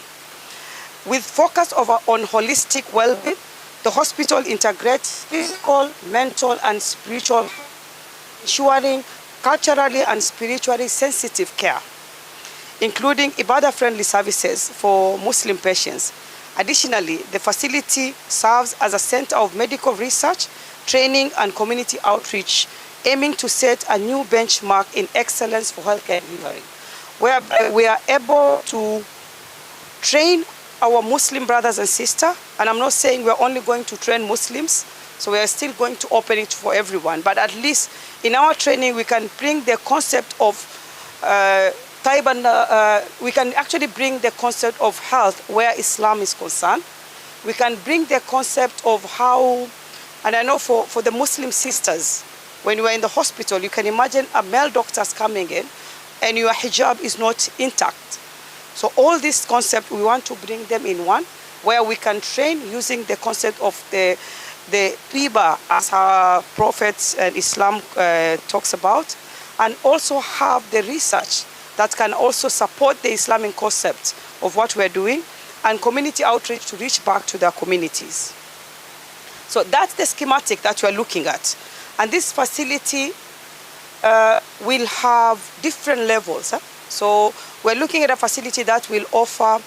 With focus on holistic well-being, the hospital integrates physical, mental, and spiritual, ensuring culturally and spiritually sensitive care, including Ibadah-friendly services for Muslim patients. Additionally, the facility serves as a center of medical research, training, and community outreach, aiming to set a new benchmark in excellence for healthcare delivery, where we are able to train our Muslim brothers and sisters. And I'm not saying we're only going to train Muslims, so we are still going to open it for everyone. But at least in our training, we can bring the concept of we can actually bring the concept of health where Islam is concerned. We can bring the concept of how, and I know for the Muslim sisters, when you are in the hospital, you can imagine a male doctor coming in and your hijab is not intact. So all these concepts, we want to bring them in one, where we can train using the concept of the tiba, as our prophets and Islam talks about, and also have the research that can also support the Islamic concept of what we're doing, and community outreach to reach back to their communities. So that's the schematic that we're looking at. And this facility will have different levels. So we're looking at a facility that will offer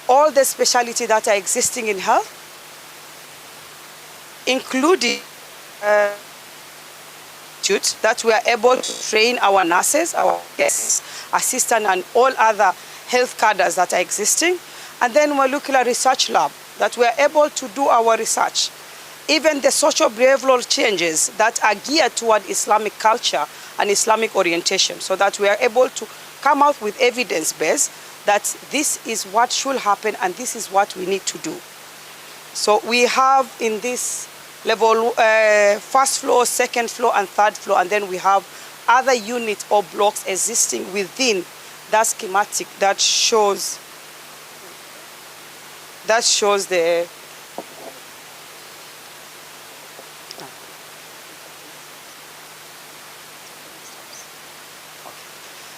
all the specialties that are existing in health, including that we are able to train our nurses, our assistants, and all other health cadres that are existing. And then we're looking at a research lab that we are able to do our research. Even the social behavioral changes that are geared toward Islamic culture and Islamic orientation, so that we are able to come out with evidence base that this is what should happen and this is what we need to do. So we have in this level first floor, second floor, and third floor, and then we have other units or blocks existing within that schematic that shows the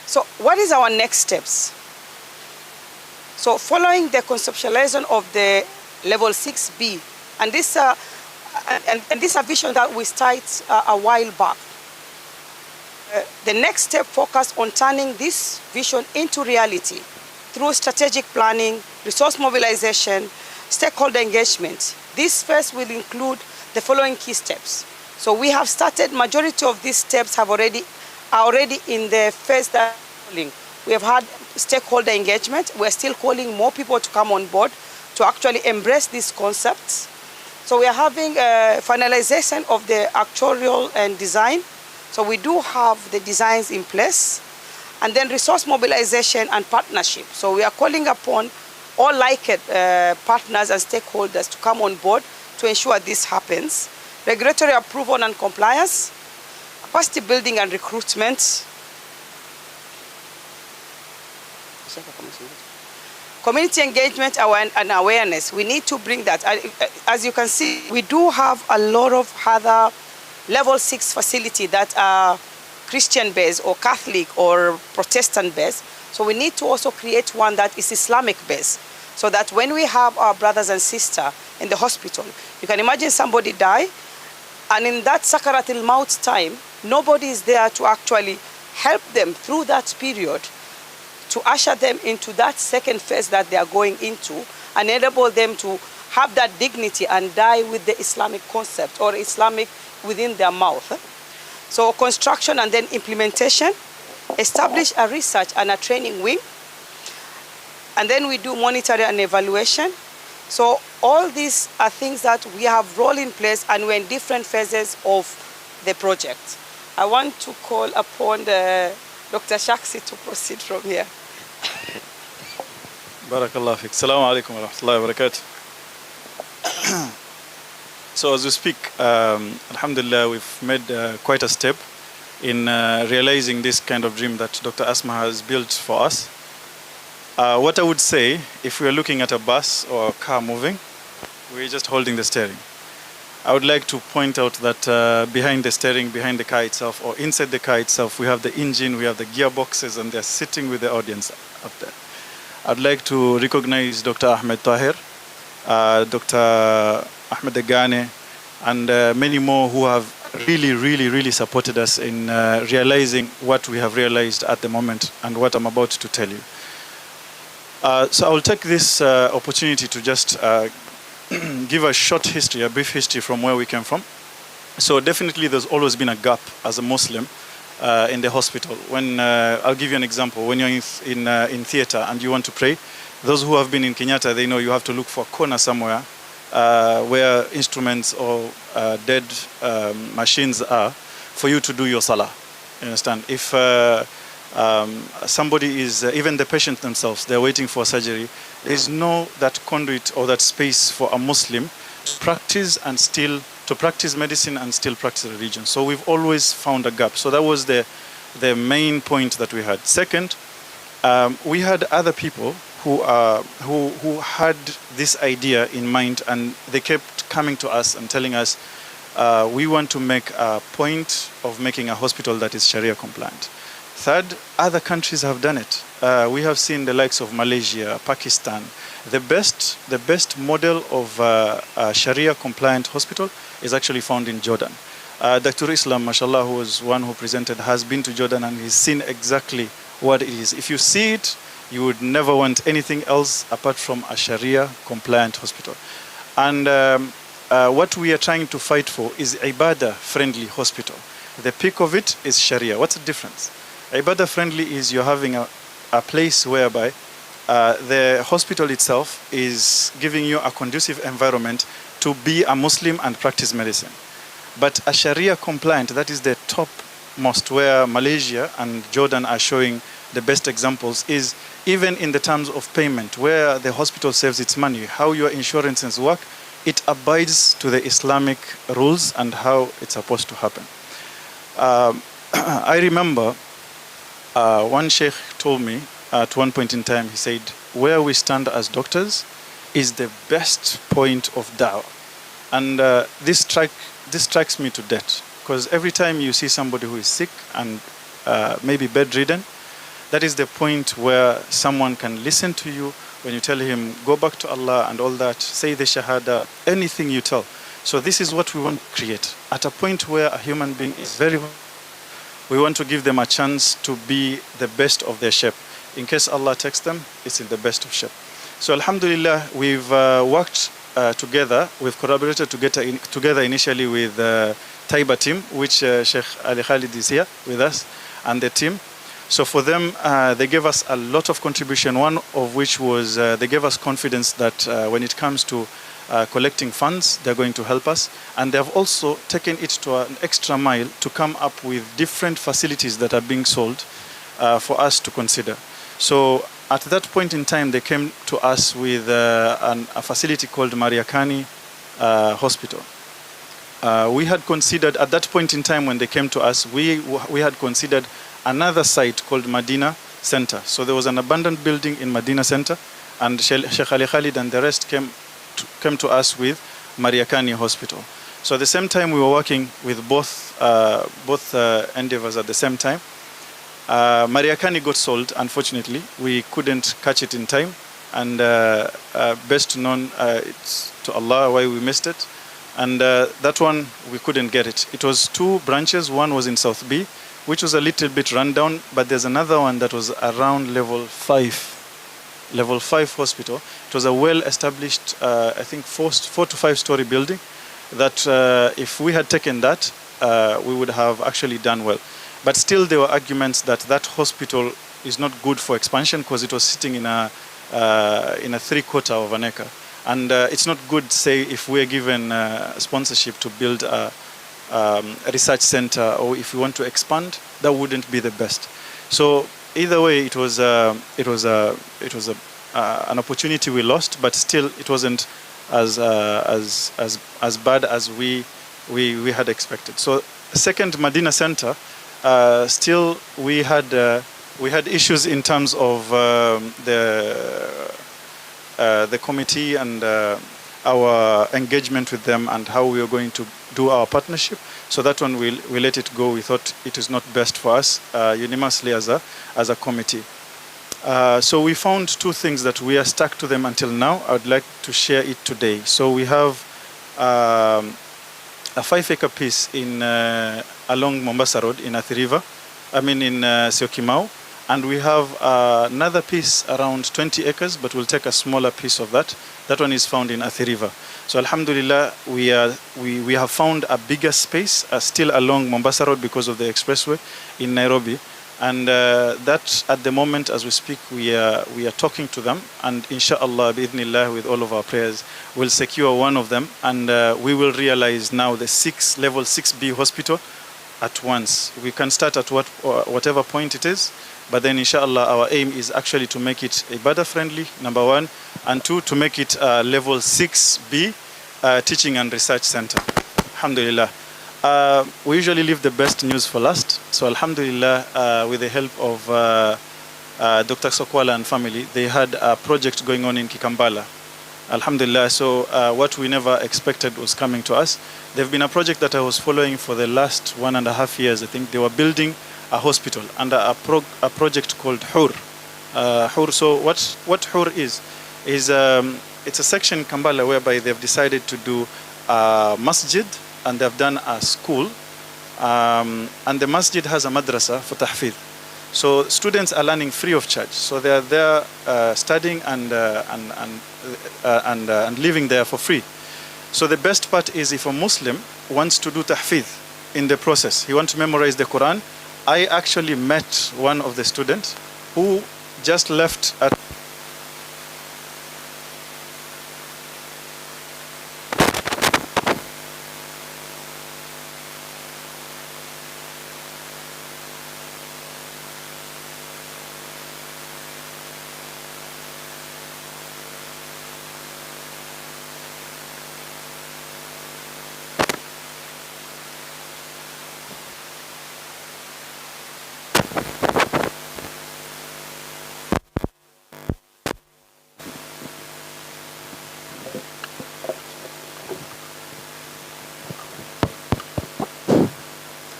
So what is our next steps? So following the conceptualization of the level 6B, and this is a vision that we started a while back. The next step focused on turning this vision into reality through strategic planning, resource mobilization, stakeholder engagement. This phase will include the following key steps. So we have started, majority of these steps are already in the phase that we have had stakeholder engagement. We're still calling more people to come on board to actually embrace these concepts. So we are having a finalization of the actuarial and design. So we do have the designs in place. And then resource mobilization and partnership. So we are calling upon all like partners and stakeholders to come on board to ensure this happens. Regulatory approval and compliance, capacity building and recruitment, community engagement and awareness. We need to bring that. As you can see, we do have a lot of other level 6 facilities that are Christian-based or Catholic or Protestant-based. So we need to also create one that is Islamic-based, so that when we have our brothers and sisters in the hospital, you can imagine somebody die, and in that Sakaratul Maut time, nobody is there to actually help them through that period, to usher them into that second phase that they are going into, and enable them to have that dignity and die with the Islamic concept or Islamic within their mouth. So construction and then implementation, establish a research and a training wing, and then we do monitoring and evaluation. So all these are things that we have rolled in place, and we're in different phases of the project. I want to call upon Dr. Shaksi to proceed from here. Barakallah fik. Assalamu alaikum wa rahmatullahi wa barakatuh. So as we speak, alhamdulillah, we've made quite a step in realizing this kind of dream that Dr. Asma has built for us. What I would say, if we are looking at a bus or a car moving, we're just holding the steering. I would like to point out that behind the steering, behind the car itself, or inside the car itself, we have the engine, we have the gearboxes, and they're sitting with the audience up there. I'd like to recognize Dr. Ahmed Tahir, Dr. Ahmed Ghane, and many more who have really supported us in realizing what we have realized at the moment and what I'm about to tell you. So I will take this opportunity to just give a short history, a brief history from where we came from. So definitely there's always been a gap as a Muslim in the hospital. When I'll give you an example. When you're in theater and you want to pray, those who have been in Kenyatta, they know you have to look for a corner somewhere where instruments or dead machines are for you to do your salah. You understand? If somebody is, even the patient themselves, they're waiting for surgery, there is no that conduit or that space for a Muslim to practice medicine and still practice religion. So we've always found a gap. So that was the main point that we had. Second, we had other people who had this idea in mind, and they kept coming to us and telling us, we want to make a point of making a hospital that is Sharia compliant. Third, other countries have done it. We have seen the likes of Malaysia, Pakistan. The best model of a Sharia compliant hospital is actually found in Jordan. Dr. Islam, mashallah, who was one who presented, has been to Jordan and he's seen exactly what it is. If you see it, you would never want anything else apart from a Sharia compliant hospital. And what we are trying to fight for is Ibadah friendly hospital. The peak of it is Sharia. What's the difference? Ibadah friendly is you're having a place whereby the hospital itself is giving you a conducive environment to be a Muslim and practice medicine. But a Sharia compliant, that is the topmost, where Malaysia and Jordan are showing the best examples, is even in the terms of payment, where the hospital saves its money, how your insurances work, it abides to the Islamic rules and how it's supposed to happen. I remember one sheikh told me at one point in time, he said, where we stand as doctors is the best point of da'wah. And this strikes me to death, because every time you see somebody who is sick and maybe bedridden, that is the point where someone can listen to you when you tell him, go back to Allah and all that, say the shahada, anything you tell. So this is what we want to create. At a point where a human being is very, we want to give them a chance to be the best of their shape. In case Allah takes them, it's in the best of shape. So alhamdulillah, we've worked together, we've collaborated together initially with Taiba team, which Sheikh Ali Khalid is here with us, and the team. So for them, they gave us a lot of contribution, one of which was they gave us confidence that when it comes to collecting funds, they're going to help us. And they have also taken it to an extra mile to come up with different facilities that are being sold for us to consider. So at that point in time, they came to us with a facility called Mariakani Hospital. We had considered, at that point in time when they came to us, we had considered another site called Medina Center. So there was an abandoned building in Medina Center, and Sheikh Ali Khalid and the rest came to us with Mariakani Hospital. So at the same time, we were working with both endeavors at the same time. Mariakani got sold, unfortunately. We couldn't catch it in time, and best known it's to Allah why we missed it. And that one, we couldn't get it. It was 2 branches. One was in South B, which was a little bit run down, but there's another one that was around level 5 hospital. It was a well-established, I think 4 to 5 story building that if we had taken that, we would have actually done well. But still there were arguments that that hospital is not good for expansion because it was sitting in a 3/4 of an acre. And it's not good, say, if we're given sponsorship to build a research center, or if we want to expand, that wouldn't be the best. So either way, it was an opportunity we lost, but still it wasn't as bad as we had expected. So second, Medina Center, still we had issues in terms of the committee and our engagement with them and how we are going to do our partnership. So that one we let it go. We thought it is not best for us unanimously as a committee. So we found 2 things that we are stuck to them until now. I would like to share it today. So we have a 5-acre piece in along Mombasa Road in Athi River, in Syokimau. And we have another piece around 20 acres, but we'll take a smaller piece of that. That one is found in Athi River. So alhamdulillah, we have found a bigger space still along Mombasa Road because of the expressway in Nairobi. And that at the moment as we speak, we are talking to them, and inshallah, bi'idhnillah, with all of our prayers, we'll secure one of them, and we will realize now the level 6B hospital at once. We can start at whatever point it is, but then inshallah our aim is actually to make it ibadah friendly, number 1, and 2, to make it level 6B teaching and research center. Alhamdulillah. We usually leave the best news for last. So alhamdulillah, with the help of Dr. Sokwala and family, they had a project going on in Kikambala. Alhamdulillah, so what we never expected was coming to us. They've been a project that I was following for the last 1.5 years. I think they were building a hospital under a project called HUR. HUR. So what HUR is it's a section in Kambala whereby they've decided to do a masjid, and they've done a school, and the masjid has a madrasa for tahfidh. So students are learning free of charge. So they are there studying and living there for free. So the best part is if a Muslim wants to do tahfidh in the process, he wants to memorize the Quran. I actually met one of the students who just left at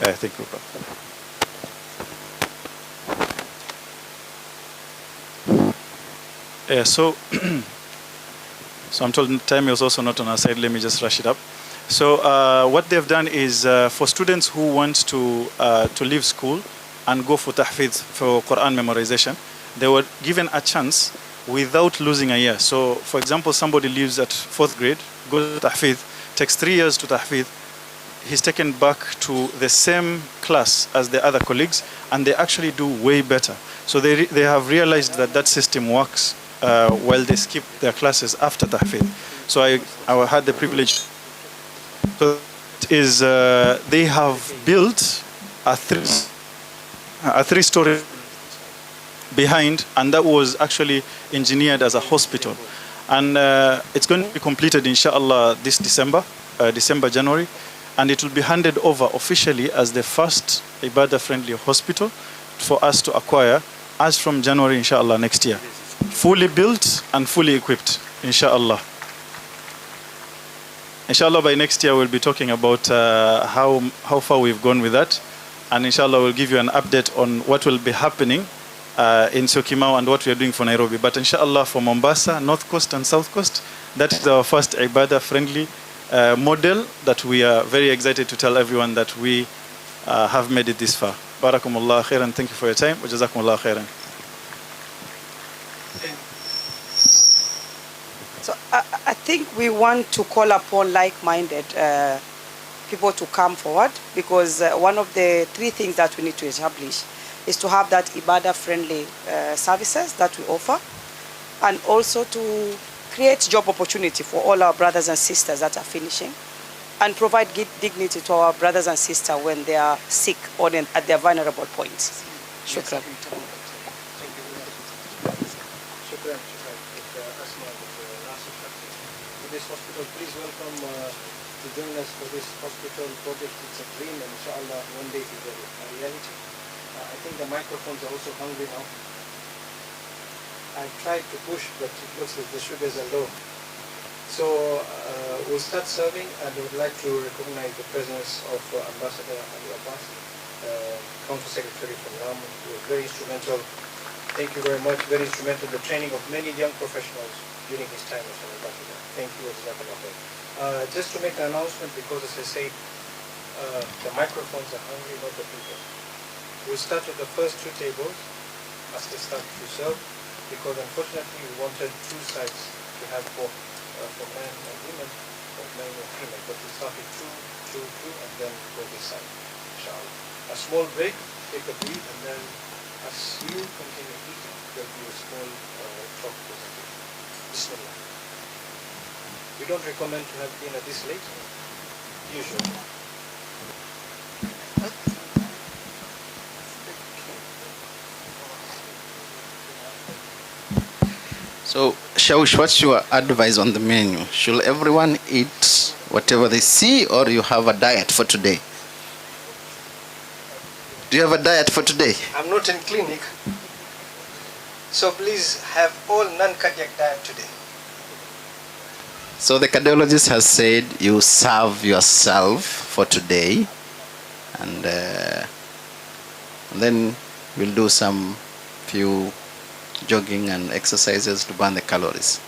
Thank you. So I'm told time is also not on our side. Let me just rush it up. So what they've done is for students who want to leave school and go for tahfidh, for Quran memorization, they were given a chance without losing a year. So for example, somebody leaves at 4th grade, goes to tahfidh, takes 3 years to tahfidh, he's taken back to the same class as the other colleagues, and they actually do way better. So they have realized that that system works while they skip their classes after tahfidh. So I had the privilege. So they have built a three-story behind, and that was actually engineered as a hospital. And it's going to be completed, inshallah, this December, January. And it will be handed over officially as the first Ibadah-friendly hospital for us to acquire as from January, inshallah, next year. Fully built and fully equipped, inshallah. Inshallah, by next year, we'll be talking about how far we've gone with that. And inshallah, we'll give you an update on what will be happening in Syokimau and what we are doing for Nairobi. But inshallah, for Mombasa, North Coast and South Coast, that is our first Ibadah-friendly model that we are very excited to tell everyone that we have made it this far. Barakumullah khairan. Thank you for your time. Wa jazakumullah khairan. So I think we want to call upon like-minded people to come forward, because one of the 3 things that we need to establish is to have that Ibadah-friendly services that we offer, and also to create job opportunity for all our brothers and sisters that are finishing, and provide dignity to our brothers and sisters when they are sick or at their vulnerable points. Shukran. This hospital, please welcome to join us for this hospital project. It's a dream, and inshallah one day it will be a reality. I think the microphones are also hungry now. I tried to push, but it looks like the sugars are low. So we'll start serving, and I would like to recognize the presence of Ambassador Ali Abbas, Council Secretary from Lamu, who was very instrumental. Thank you very much. Very instrumental in the training of many young professionals during his time as an ambassador. Thank you. Just to make an announcement, because as I said, the microphones are hungry, not the people. We'll start with the first 2 tables as they start to serve, because unfortunately we wanted 2 sides to have both for men and women, or men and female, but we start with 2, 2, 2, and then go this side, inshallah. A small break, take a breathe, and then as you continue eating, there'll be a small talk presentation. Bismillah. We don't recommend to have dinner this late, usually. So, Shaush, what's your advice on the menu? Should everyone eat whatever they see, or you have a diet for today? Do you have a diet for today? I'm not in clinic, so please have all non-cardiac diet today. So the cardiologist has said you serve yourself for today, and then we'll do some few jogging and exercises to burn the calories.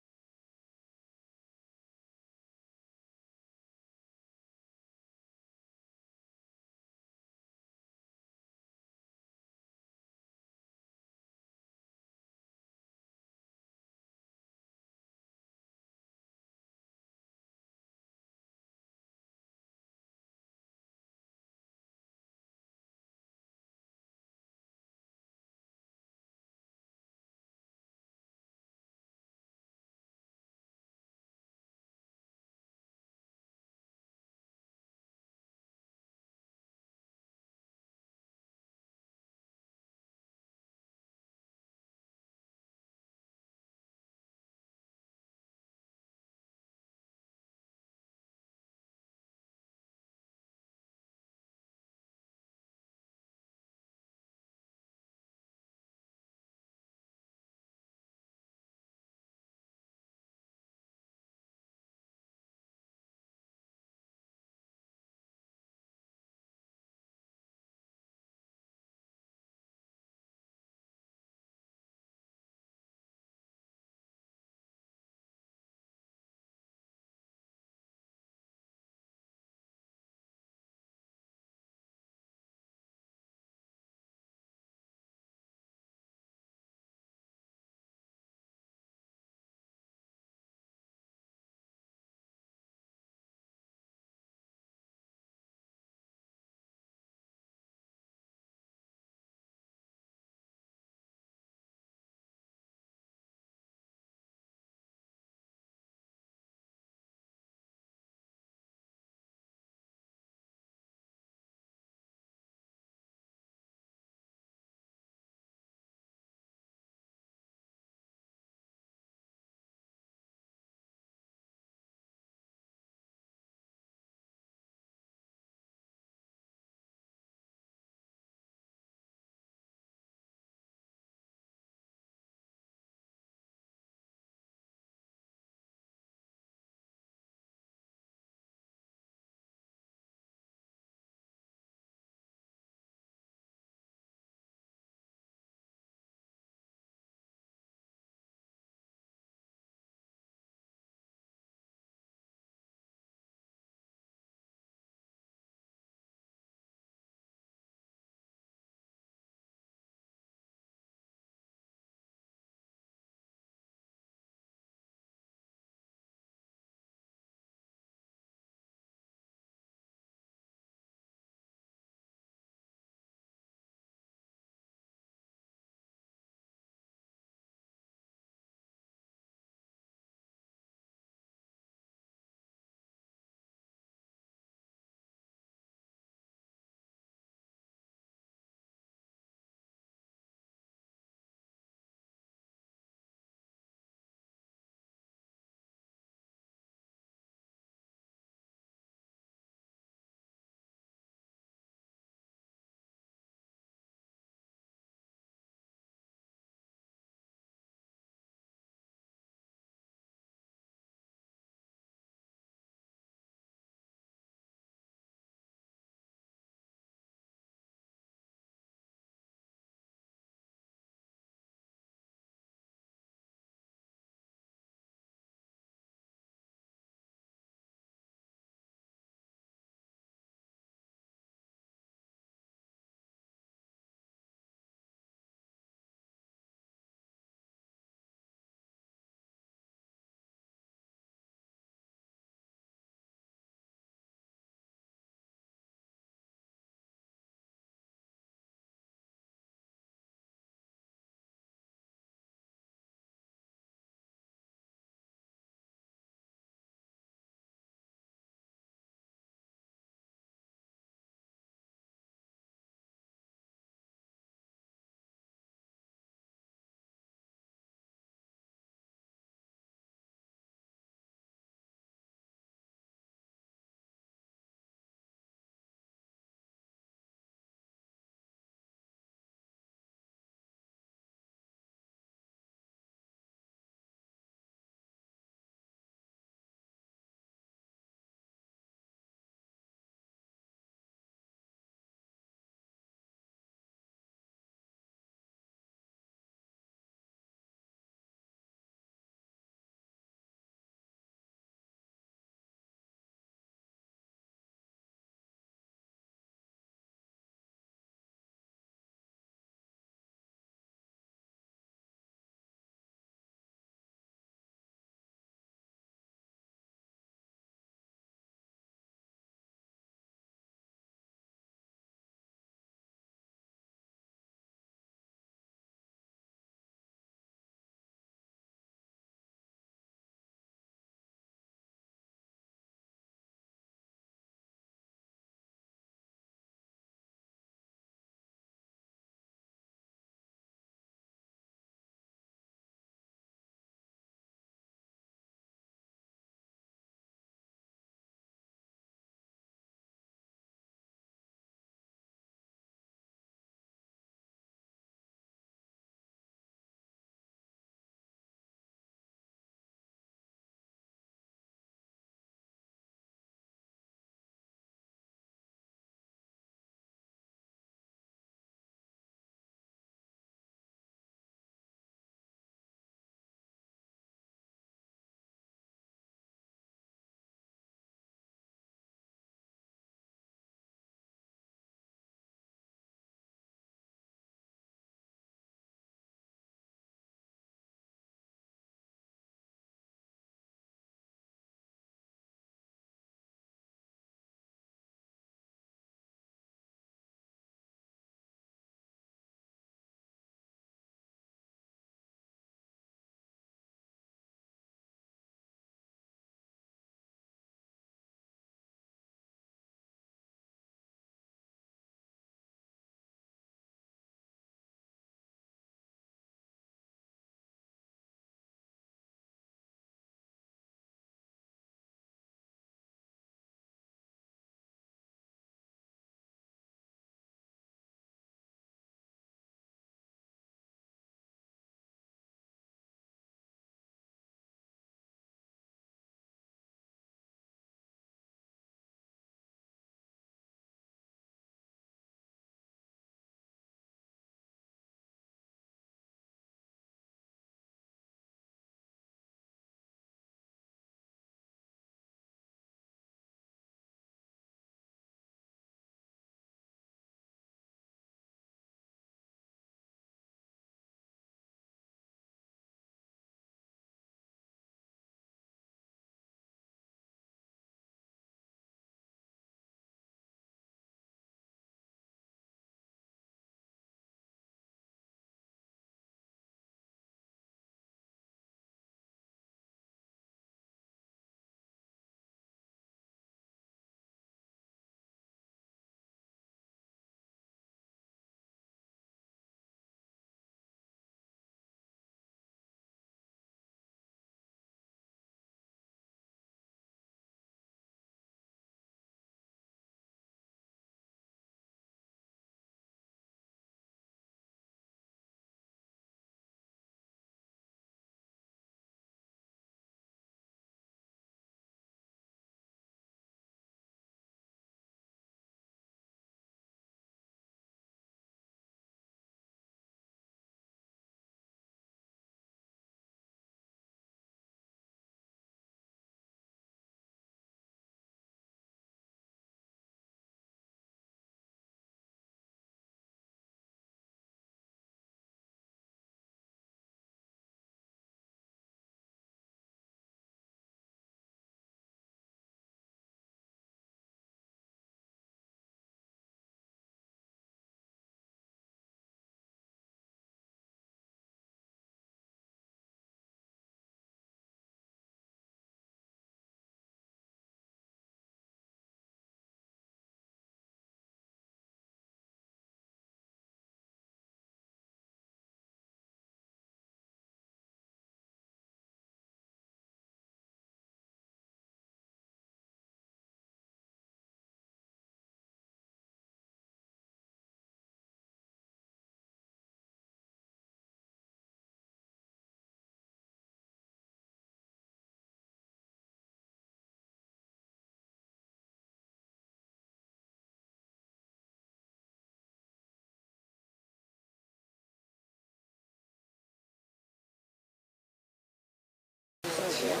chair,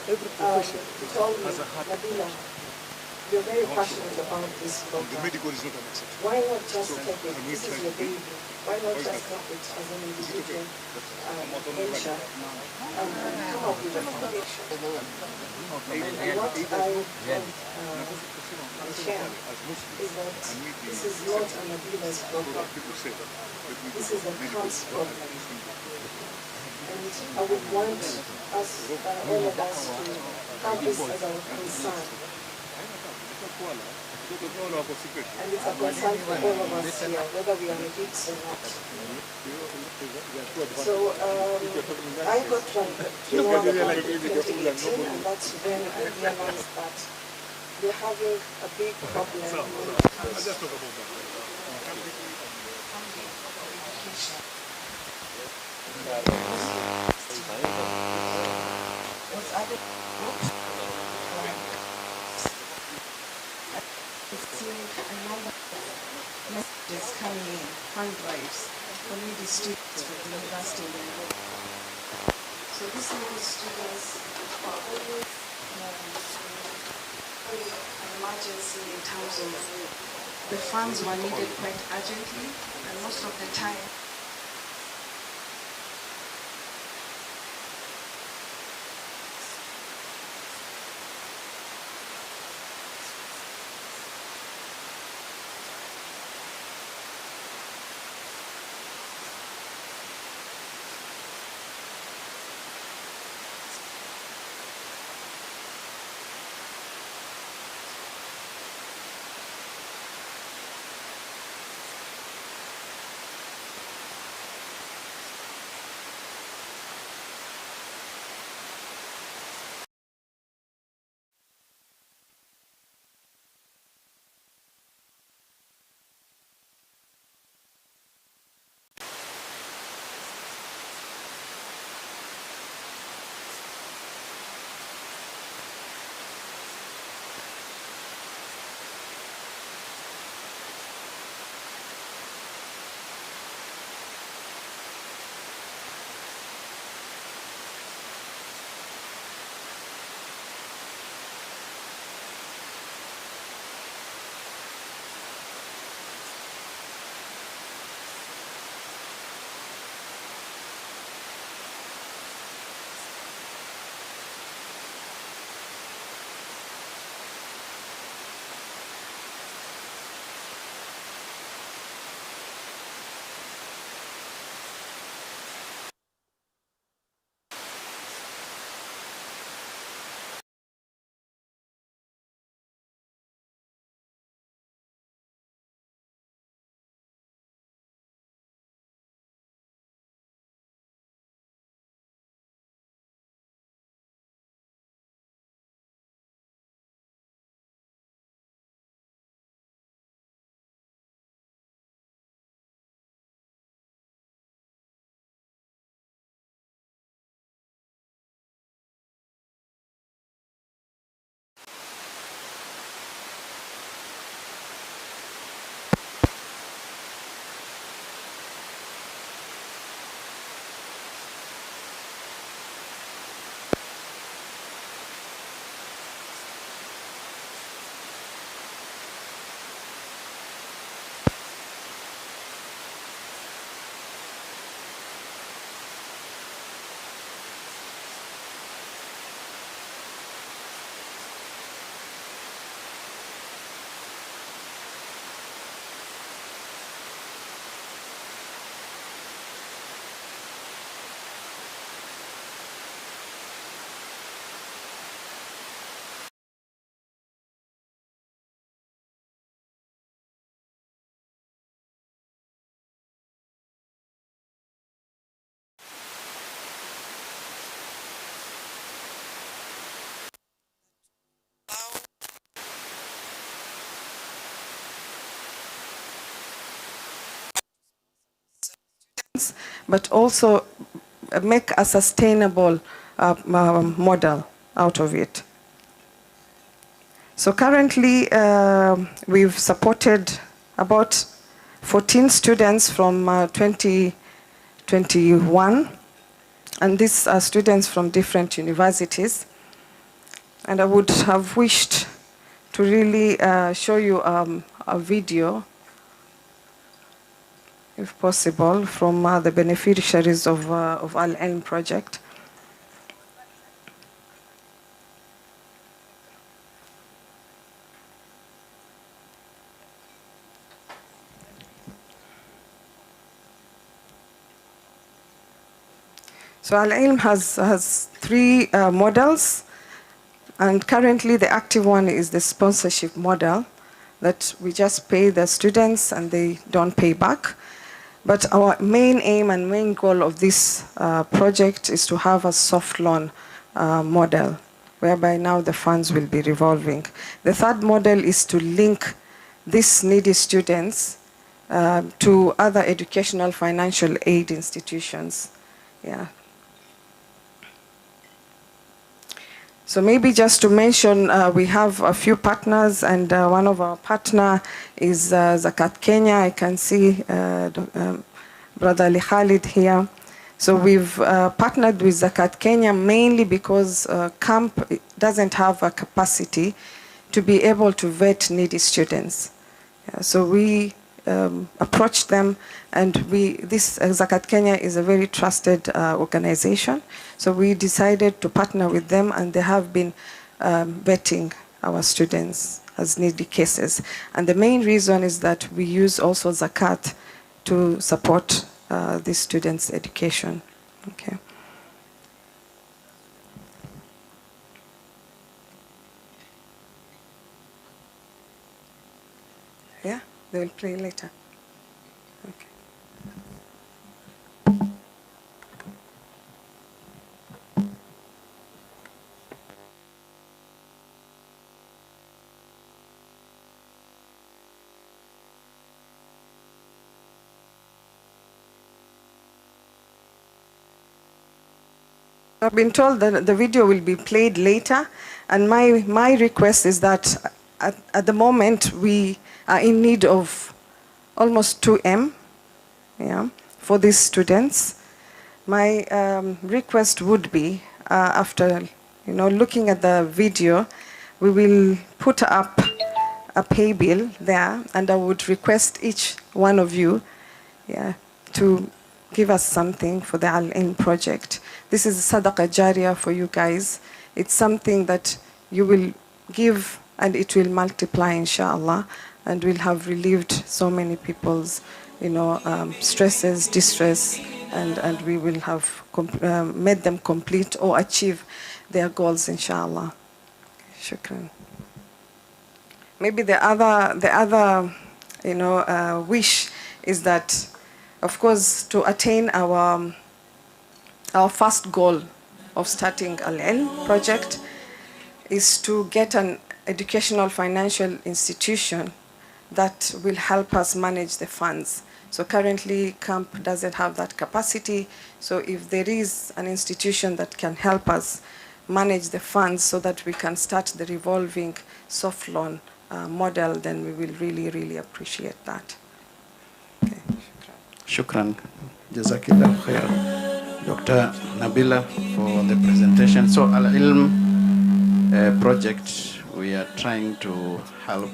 he told me, Nadina, you're very passionate about this program. The medical is not an exception. Why not just take it? This is your baby. Why not just take it as an individual venture and come up with a foundation? And what I want share is that this is not an Adina's program. This is a Kamp's program. And I would want us, all of us, to have this as our concern. And it's a concern for all of us here, whether we are adults or not. So I got to know about it in 2018, and that's when I realized that we're having a big problem when it comes to a number of messages coming in, fund drives for needy students from the University of Nairobi. So these needy students are always an emergency in terms of the funds were needed quite urgently, and most of the time but also make a sustainable model out of it. So currently we've supported about 14 students from 2021, and these are students from different universities. And I would have wished to really show you a video, if possible, from the beneficiaries of Al-Ilm project. So Al-Ilm has three models, and currently the active one is the sponsorship model, that we just pay the students and they don't pay back. But our main aim and main goal of this project is to have a soft loan model, whereby now the funds will be revolving. The third model is to link these needy students to other educational financial aid institutions. Yeah. So maybe just to mention, we have a few partners, and one of our partner is Zakat Kenya. I can see Brother Ali Khalid here. So we've partnered with Zakat Kenya mainly because Kammp doesn't have a capacity to be able to vet needy students. Yeah, so we approached them, and this Zakat Kenya is a very trusted organization. So we decided to partner with them, and they have been vetting our students as needy cases. And the main reason is that we use also Zakat to support these students' education. Okay. Yeah, they will play later. Okay. I've been told that the video will be played later, and my request is that at the moment we are in need of almost 2M, yeah, for these students. My request would be, after looking at the video, we will put up a pay bill there, and I would request each one of you, yeah, to give us something for the Al-Ilm project. This is Sadaqah Jariyah for you guys. It's something that you will give and it will multiply, inshallah, and will have relieved so many people's stresses, distress, and we will have made them complete or achieve their goals, inshallah. Shukran. Maybe the other wish is that, of course, to attain our first goal of starting Al-Ilm project is to get an educational financial institution that will help us manage the funds. So currently, Kammp doesn't have that capacity. So if there is an institution that can help us manage the funds so that we can start the revolving soft loan model, then we will really, really appreciate that. Okay. Shukran. Jazakillah khair, Dr. Nabila, for the presentation. So Al-Ilm project, we are trying to help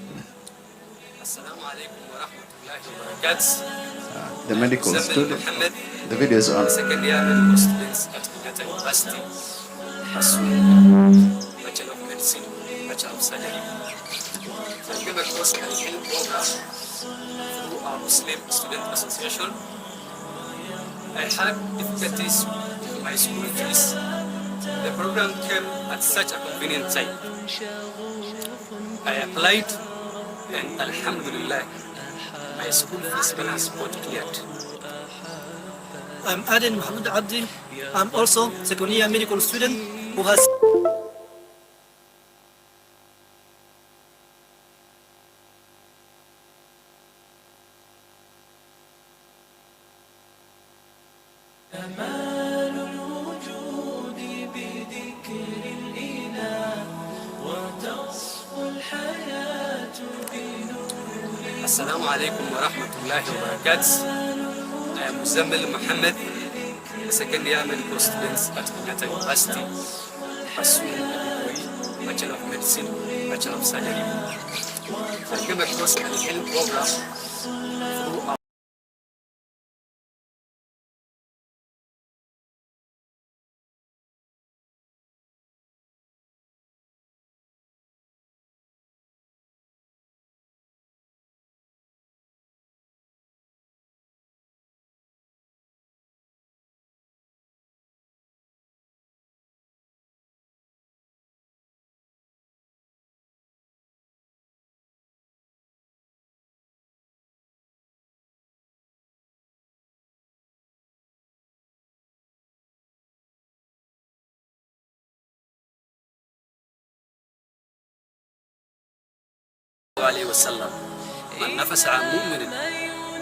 the medical student. The video is on. Second year medical students at Dignitary University, Bachelor of Medicine, Bachelor of Surgery. I came across an Al-Ilm program through our Muslim Student Association. I had difficulties with my school fees. The program came at such a convenient time. I applied, and Alhamdulillah, my school fees balance got cleared. I'm Aden Muhammad Abdi. I'm also second year medical student who has Assalamu alaikum wa rahmatullahi wa barakatuh. I am Muzammil Muhammad. the second year medical students at Kenyatta University pursuing a degree, Bachelor of Medicine, Bachelor of Surgery. I came across an Al-Ilm program through our عليه وسلم من نفس عن مؤمن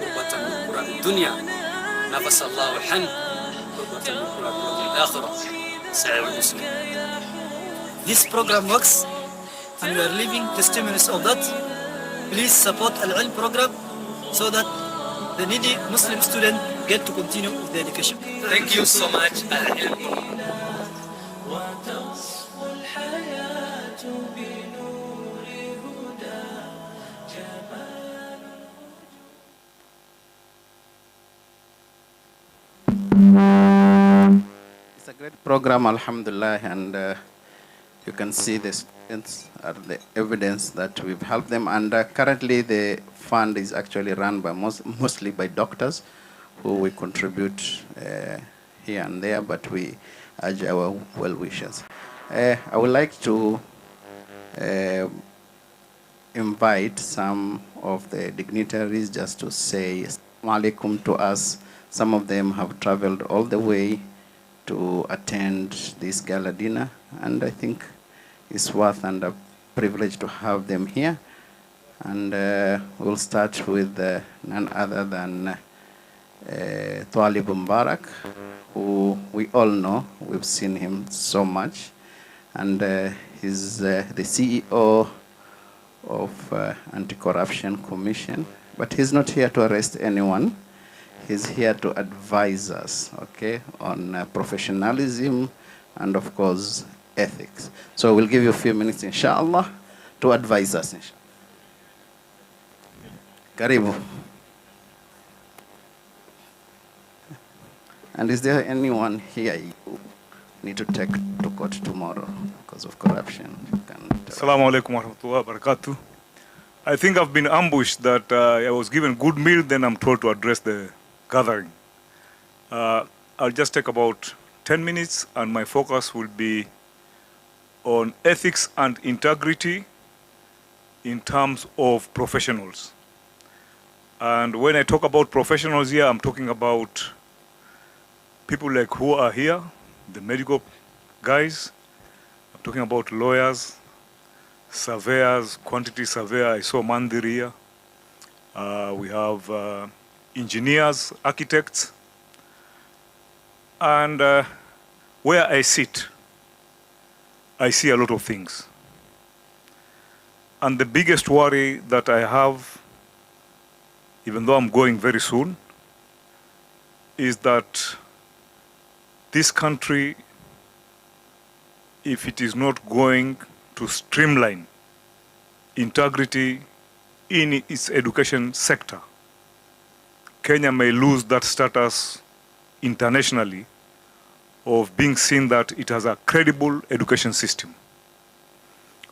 قربة من قرب الدنيا نفس الله عنه قربة من قرب الآخرة سعيد مسلم. This program works and we are living testimonies of that. Please support Al-Ilm program so that the needy Muslim student get to continue with their education. Thank you so much, Al-Ilm. It's a great program, alhamdulillah, and you can see the students are the evidence that we've helped them. And currently the fund is actually run by mostly by doctors who we contribute here and there, but we urge our well-wishers. I would like to invite some of the dignitaries just to say Assalamu alaikum to us. Some of them have traveled all the way to attend this gala dinner, and I think it's worth and a privilege to have them here. And we'll start with none other than Twalib Mubarak, who we all know. We've seen him so much, and he's the CEO of Anti-Corruption Commission, but he's not here to arrest anyone. He's here to advise us, okay, on professionalism and, of course, ethics. So we'll give you a few minutes, inshallah, to advise us, inshallah. Karibu. And is there anyone here you need to take to court tomorrow because of corruption? Assalamu alaikum wa rahmatullahi wa barakatuh. I think I've been ambushed that I was given good meal, then I'm told to address the gathering. I'll just take about 10 minutes, and my focus will be on ethics and integrity in terms of professionals. And when I talk about professionals here, I'm talking about people like who are here, the medical guys. I'm talking about lawyers, surveyors, quantity surveyor. I saw Mandir here. We have engineers, architects. And where I sit, I see a lot of things. And the biggest worry that I have, even though I'm going very soon, is that this country, if it is not going to streamline integrity in its education sector, Kenya may lose that status internationally of being seen that it has a credible education system.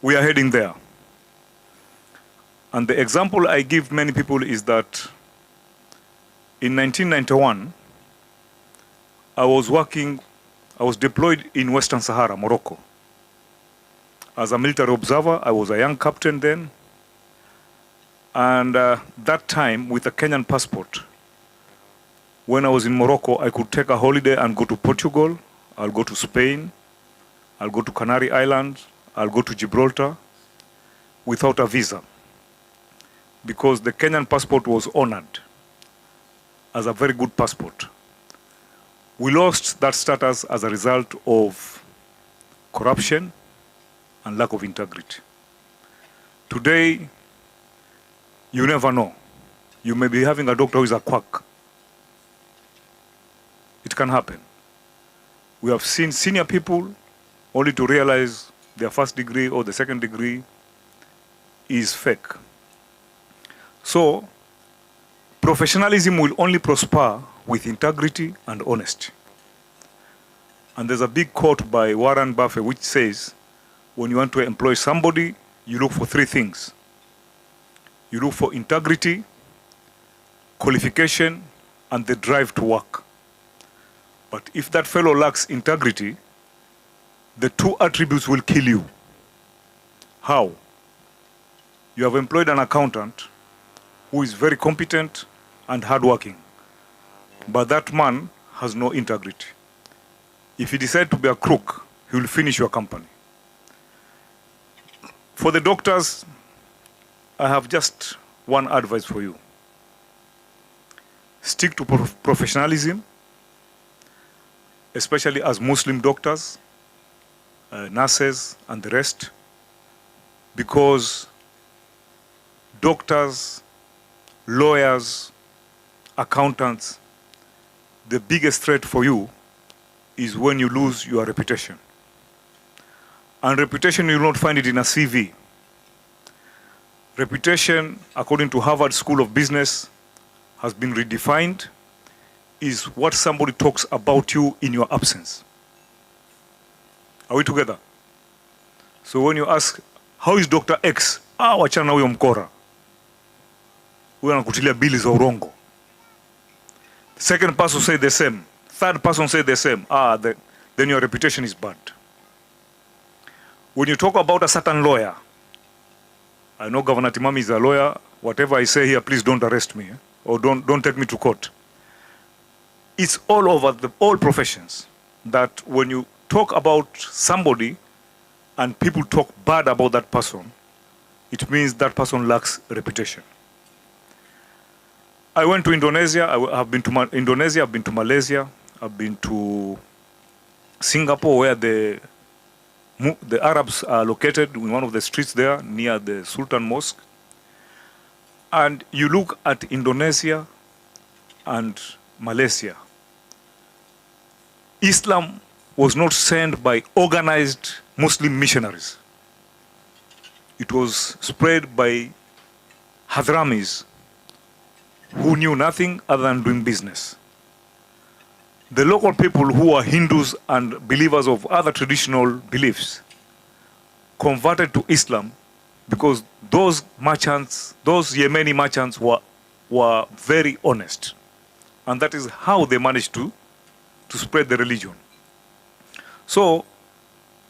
We are heading there. And the example I give many people is that in 1991, I was deployed in Western Sahara, Morocco. As a military observer, I was a young captain then. And that time, with a Kenyan passport, when I was in Morocco, I could take a holiday and go to Portugal, I'll go to Spain, I'll go to Canary Islands, I'll go to Gibraltar without a visa, because the Kenyan passport was honored as a very good passport. We lost that status as a result of corruption and lack of integrity. Today, you never know. You may be having a doctor who is a quack. It can happen. We have seen senior people only to realize their first degree or the second degree is fake. So, professionalism will only prosper with integrity and honesty. And there's a big quote by Warren Buffett which says, when you want to employ somebody, you look for three things. You look for integrity, qualification, and the drive to work. But if that fellow lacks integrity, the two attributes will kill you. How? You have employed an accountant who is very competent and hardworking, but that man has no integrity. If he decides to be a crook, he will finish your company. For the doctors, I have just one advice for you. Stick to professionalism, especially as Muslim doctors, nurses, and the rest, because doctors, lawyers, accountants, the biggest threat for you is when you lose your reputation. And reputation, you will not find it in a CV. Reputation, according to Harvard School of Business, has been redefined, is what somebody talks about you in your absence. Are we together? So when you ask, how is Dr. X? Wachana na huyo mkora. Huyo anakutilia bili za urongo. Second person say the same. Third person say the same. Then your reputation is bad. When you talk about a certain lawyer, I know Governor Timami is a lawyer. Whatever I say here, please don't arrest me, or don't take me to court. It's all over all professions that when you talk about somebody and people talk bad about that person, it means that person lacks reputation. I went to Indonesia. I have been to Indonesia. I've been to Malaysia. I've been to Singapore, where the Arabs are located in one of the streets there near the Sultan Mosque. And you look at Indonesia and Malaysia. Islam was not sent by organized Muslim missionaries. It was spread by Hadramis who knew nothing other than doing business. The local people who are Hindus and believers of other traditional beliefs converted to Islam because those merchants, those Yemeni merchants were very honest. And that is how they managed to spread the religion. So,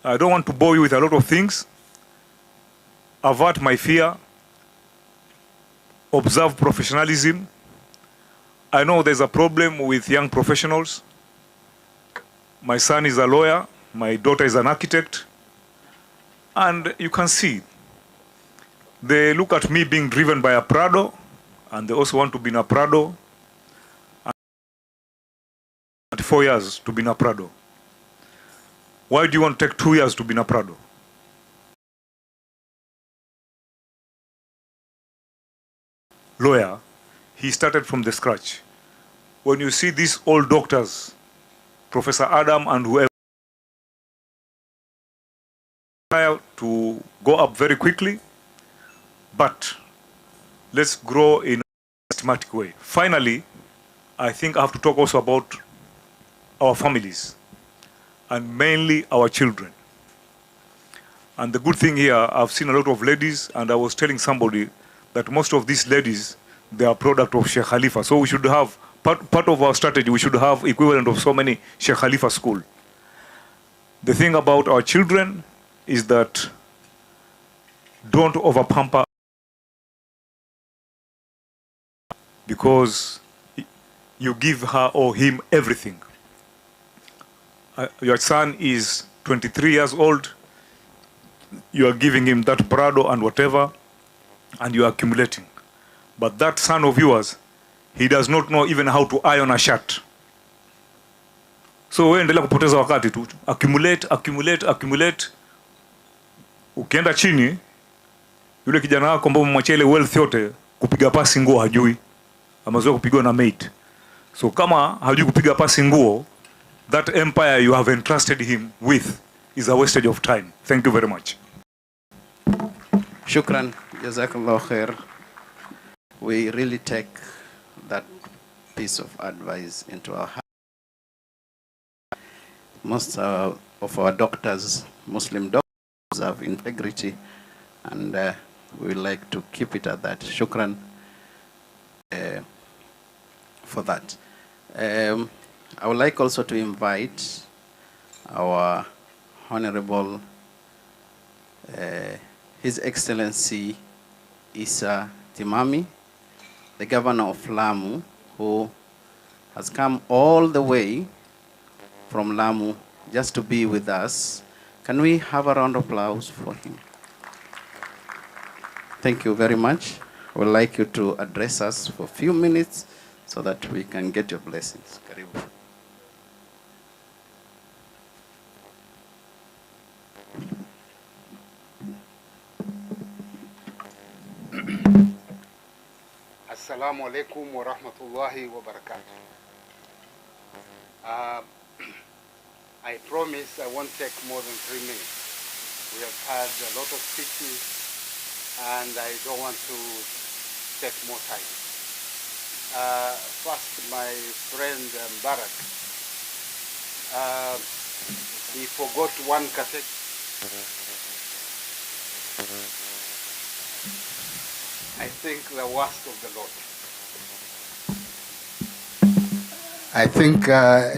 I don't want to bore you with a lot of things. Avert my fear. Observe professionalism. I know there's a problem with young professionals. My son is a lawyer. My daughter is an architect. And you can see, they look at me being driven by a Prado, and they also want to be in a Prado. And 4 years to be in a Prado. Why do you want to take 2 years to be in a Prado? Lawyer, he started from the scratch. When you see these old doctors, Professor Adam and whoever, to go up very quickly, but let's grow in a systematic way. Finally, I think I have to talk also about our families, and mainly our children. And the good thing here, I've seen a lot of ladies, and I was telling somebody that most of these ladies, they are product of Sheikh Khalifa. So we should have, part of our strategy, we should have equivalent of so many Sheikh Khalifa school. The thing about our children is that don't overpamper, because you give her or him everything. Your son is 23 years old, you are giving him that Prado and whatever, and you are accumulating. But that son of yours, he does not know even how to iron a shirt. So wewe endelea kupoteza wakati tu. Accumulate. Ukienda chini, yule kijana wako ambao umemwachia ile wealth yote, kupiga pasi nguo hajui. Amezoea kupigwa na maid. So kama hajui kupiga pasi nguo, that empire you have entrusted him with is a wastage of time. Thank you very much. Shukran, Jazakallah khair. We really take that piece of advice into our heart. Most of our doctors, Muslim doctors, have integrity, and we like to keep it at that. Shukran for that. I would like also to invite our Honorable His Excellency Isa Timami, the Governor of Lamu, who has come all the way from Lamu just to be with us. Can we have a round of applause for him? Thank you very much. I would like you to address us for a few minutes so that we can get your blessings. Karibu. Assalamu alaikum wa rahmatullahi wa barakatuh. I promise I won't take more than 3 minutes. We have had a lot of speeches and I don't want to take more time. First, my friend Barak, he forgot one category. I think the worst of the lot. I think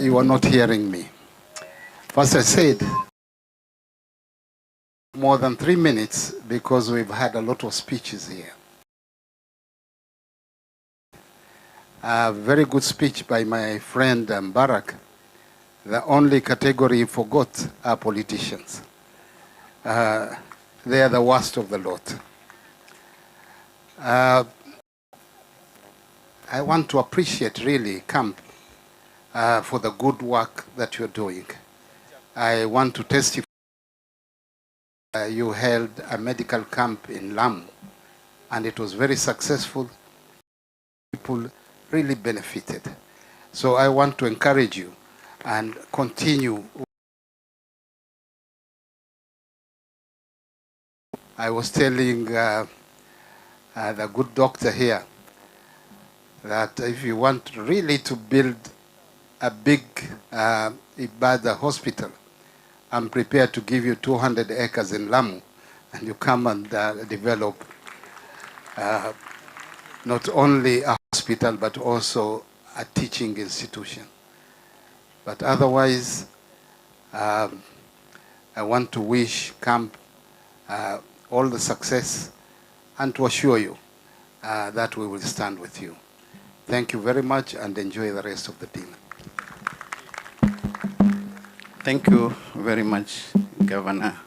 you are not hearing me. First I said more than 3 minutes because we've had a lot of speeches here. A very good speech by my friend Barak. The only category he forgot are politicians. They are the worst of the lot. I want to appreciate really Kammp for the good work that you're doing. I want to testify you held a medical camp in Lamu and it was very successful. People really benefited. So I want to encourage you and continue. I was telling the good doctor here that if you want really to build a big Ibadah hospital, I'm prepared to give you 200 acres in Lamu and you come and develop not only a hospital but also a teaching institution. But otherwise, I want to wish Kammp all the success and to assure you that we will stand with you. Thank you very much and enjoy the rest of the dinner. Thank you very much, Governor,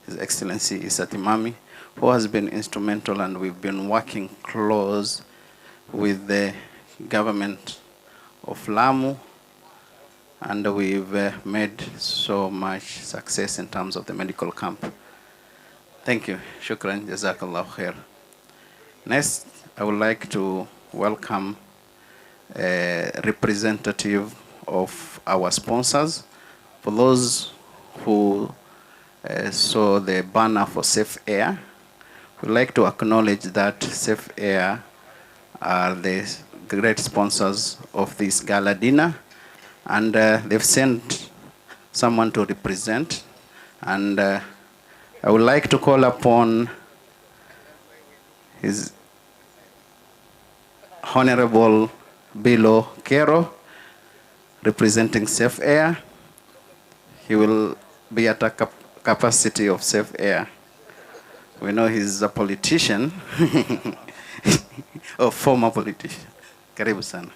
His Excellency Isa Timami, who has been instrumental, and we've been working close with the government of Lamu, and we've made so much success in terms of the medical camp. Thank you. Shukran. Jazakallah khair. Next, I would like to welcome a representative of our sponsors. For those who saw the banner for Safe Air, we'd like to acknowledge that Safe Air are the great sponsors of this gala dinner, and they've sent someone to represent, and I would like to call upon His Honorable Bilo Kero, representing Safe Air. He will be at a capacity of Safe Air. We know he's a politician, a former politician. Karibu sana.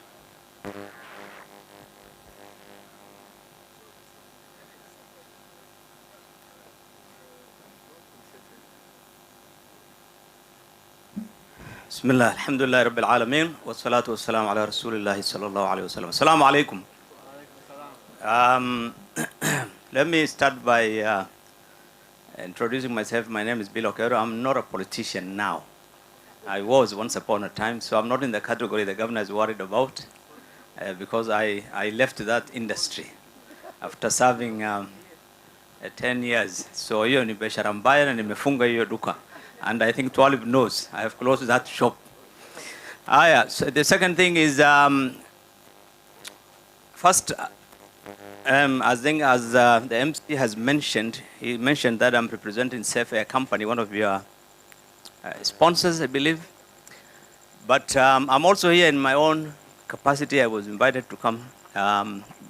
بسم الله الحمد لله رب العالمين والصلاة والسلام على رسول الله صلى الله عليه وسلم. السلام عليكم. Let me start by introducing myself. My name is Bilo Kero. I'm not a politician now. I was once upon a time, so I'm not in the category the governor is worried about because I left that industry. after serving 10 years. So hiyo ni biashara mbaya na nimefunga hiyo duka. And I think Twalib knows I have closed that shop. So the second thing is, first, as the MC has mentioned, he mentioned that I'm representing Safe Air Company, one of your sponsors, I believe. But I'm also here in my own capacity. I was invited to come.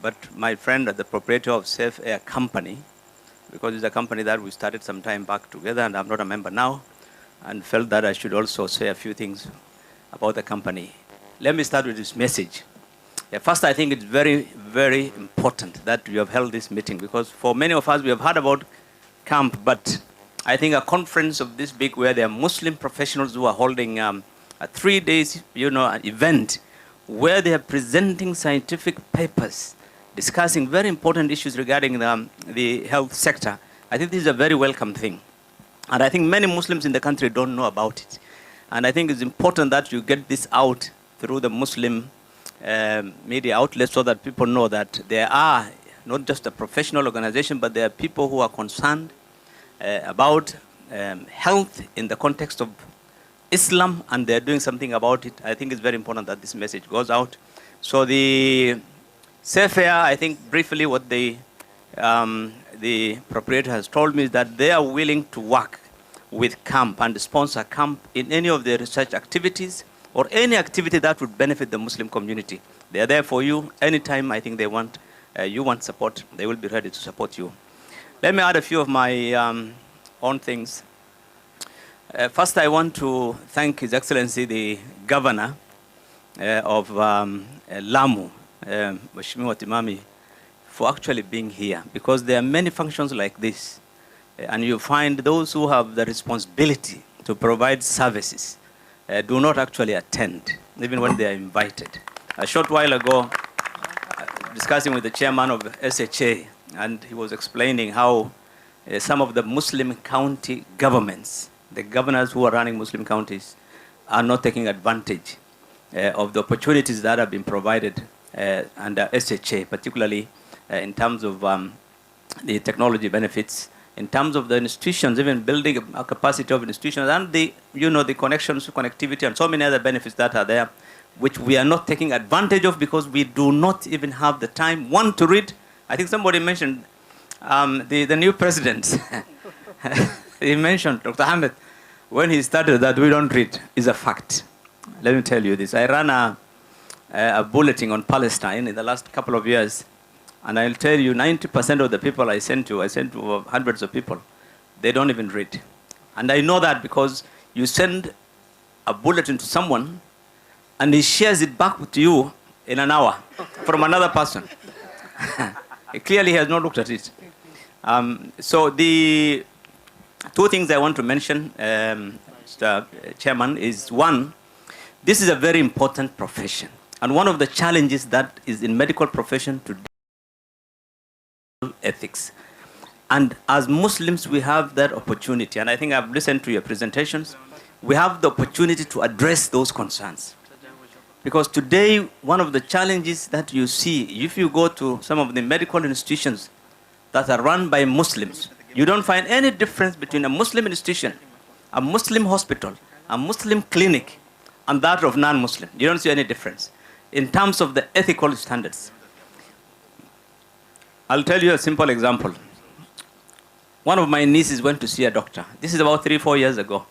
But my friend, the proprietor of Safe Air Company, because it's a company that we started some time back together, and I'm not a member now, and felt that I should also say a few things about the company. Let me start with this message. First, I think it's very, very important that you have held this meeting, because for many of us, we have heard about Kammp, but I think a conference of this big, where there are Muslim professionals who are holding a 3 days, event, where they are presenting scientific papers, discussing very important issues regarding the health sector. I think this is a very welcome thing. And I think many Muslims in the country don't know about it. And I think it's important that you get this out through the Muslim media outlets, so that people know that there are not just a professional organization, but there are people who are concerned about health in the context of Islam, and they're doing something about it. I think it's very important that this message goes out. So the Safe Air, I think briefly what the proprietor has told me is that they are willing to work with Kammp and sponsor Kammp in any of their research activities or any activity that would benefit the Muslim community. They are there for you anytime. I think they want you want support. They will be ready to support you. Let me add a few of my own things. First, I want to thank His Excellency the Governor of Lamu, Mheshimiwa Timami, for actually being here, because there are many functions like this, and you find those who have the responsibility to provide services do not actually attend, even when they are invited. A short while ago, discussing with the chairman of SHA, and he was explaining how some of the Muslim county governments, the governors who are running Muslim counties, are not taking advantage of the opportunities that have been provided under SHA, particularly in terms of the technology benefits, in terms of the institutions, even building a capacity of institutions, and the connections, connectivity, and so many other benefits that are there, which we are not taking advantage of because we do not even have the time, one, to read. I think somebody mentioned the new president. He mentioned, Dr. Ahmed, when he started, that we don't read, is a fact. Let me tell you this. I ran a bulletin on Palestine in the last couple of years, and I'll tell you, 90% of the people I sent to hundreds of people, they don't even read. And I know that because you send a bulletin to someone, and he shares it back to you in an hour from another person. Clearly, he has not looked at it. So the two things I want to mention, Mr. Chairman, is one, this is a very important profession. And one of the challenges that is in medical profession today, ethics. And as Muslims, we have that opportunity. And I think I've listened to your presentations. We have the opportunity to address those concerns. Because today, one of the challenges that you see, if you go to some of the medical institutions that are run by Muslims, you don't find any difference between a Muslim institution, a Muslim hospital, a Muslim clinic, and that of non-Muslim. You don't see any difference in terms of the ethical standards. I'll tell you a simple example. One of my nieces went to see a doctor. This is about 3-4 years ago.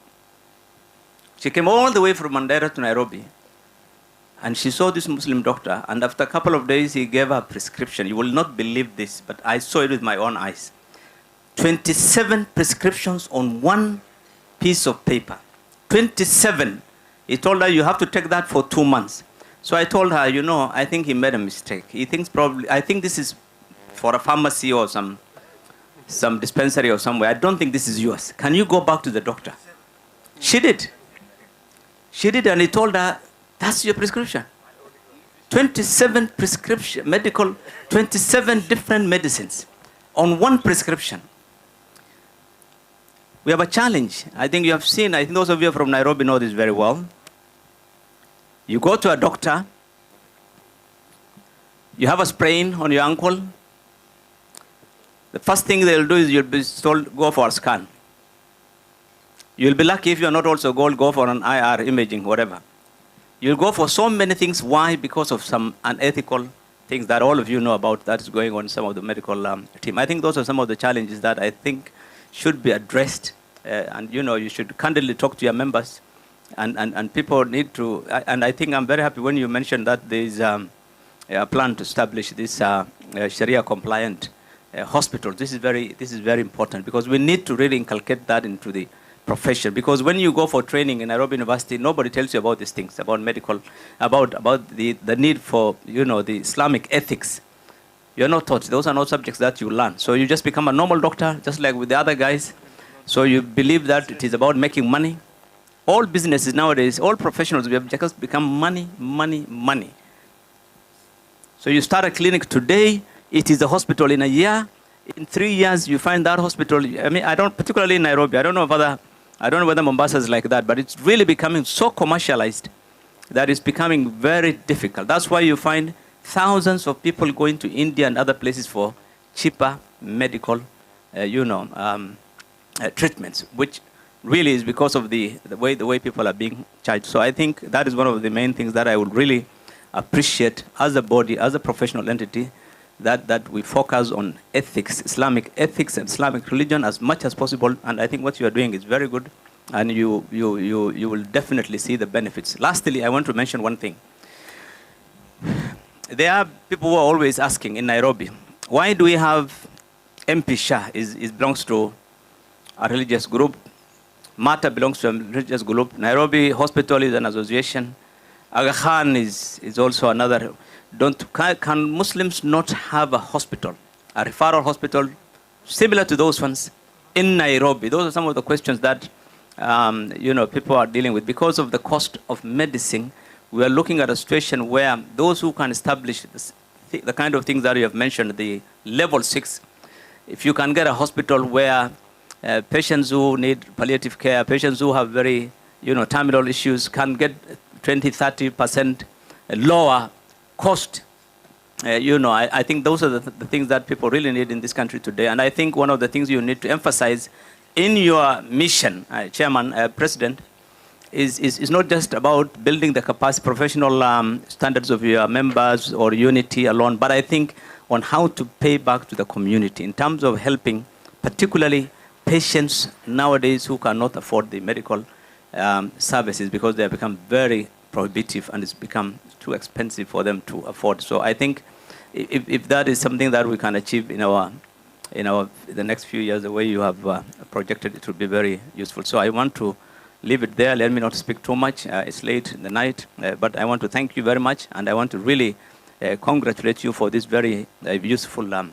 She came all the way from Mandera to Nairobi, and she saw this Muslim doctor, and after a couple of days, he gave her a prescription. You will not believe this, but I saw it with my own eyes. 27 prescriptions on one piece of paper. 27. He told her, you have to take that for 2 months. So I told her, I think he made a mistake. He thinks I think this is for a pharmacy or some dispensary or somewhere. I don't think this is yours. Can you go back to the doctor? She did. She did, and he told her, that's your prescription. 27 prescription, 27 different medicines on one prescription. We have a challenge. I think you have seen, I think those of you from Nairobi know this very well. You go to a doctor, you have a sprain on your ankle, The first thing they'll do is you'll be told, go for a scan. You'll be lucky if you're not also go for an IR imaging, whatever. You'll go for so many things. Why? Because of some unethical things that all of you know about that is going on in some of the medical team. I think those are some of the challenges that I think should be addressed. And you should candidly talk to your members. And people need to, and I think I'm very happy when you mentioned that there is a plan to establish this Sharia compliant hospital. This is very important because we need to really inculcate that into the profession, because when you go for training in Nairobi University, nobody tells you about these things, about medical, about the need for, the Islamic ethics. You're not taught. Those are not subjects that you learn. So you just become a normal doctor, just like with the other guys. So you believe that it is about making money. All businesses nowadays, all professionals, we have just become money, money, money. So you start a clinic today, it is a hospital in a year. In 3 years, you find that hospital. I mean, particularly in Nairobi, I don't know whether Mombasa is like that, but it's really becoming so commercialized that it's becoming very difficult. That's why you find thousands of people going to India and other places for cheaper medical, treatments, which really is because of the way people are being charged. So I think that is one of the main things that I would really appreciate as a body, as a professional entity, that we focus on ethics, Islamic ethics and Islamic religion as much as possible. And I think what you are doing is very good, and you will definitely see the benefits. Lastly, I want to mention one thing. There are people who are always asking in Nairobi, why do we have MP Shah belongs to a religious group, Mata belongs to a religious group, Nairobi Hospital is an association, Aga Khan is also another. Can Muslims not have a hospital, a referral hospital, similar to those ones in Nairobi? Those are some of the questions that people are dealing with. Because of the cost of medicine, we are looking at a situation where those who can establish the kind of things that you have mentioned, the level 6, if you can get a hospital where patients who need palliative care, patients who have very terminal issues can get 20-30% lower cost. I think those are the things that people really need in this country today. And I think one of the things you need to emphasize in your mission, Chairman, President, is not just about building the capacity, professional standards of your members or unity alone, but I think on how to pay back to the community in terms of helping, particularly patients nowadays who cannot afford the medical services because they have become very prohibitive and it's become too expensive for them to afford. So I think if that is something that we can achieve in the next few years, the way you have projected, it will be very useful. So I want to leave it there. Let me not speak too much. It's late in the night, but I want to thank you very much, and I want to really congratulate you for this very useful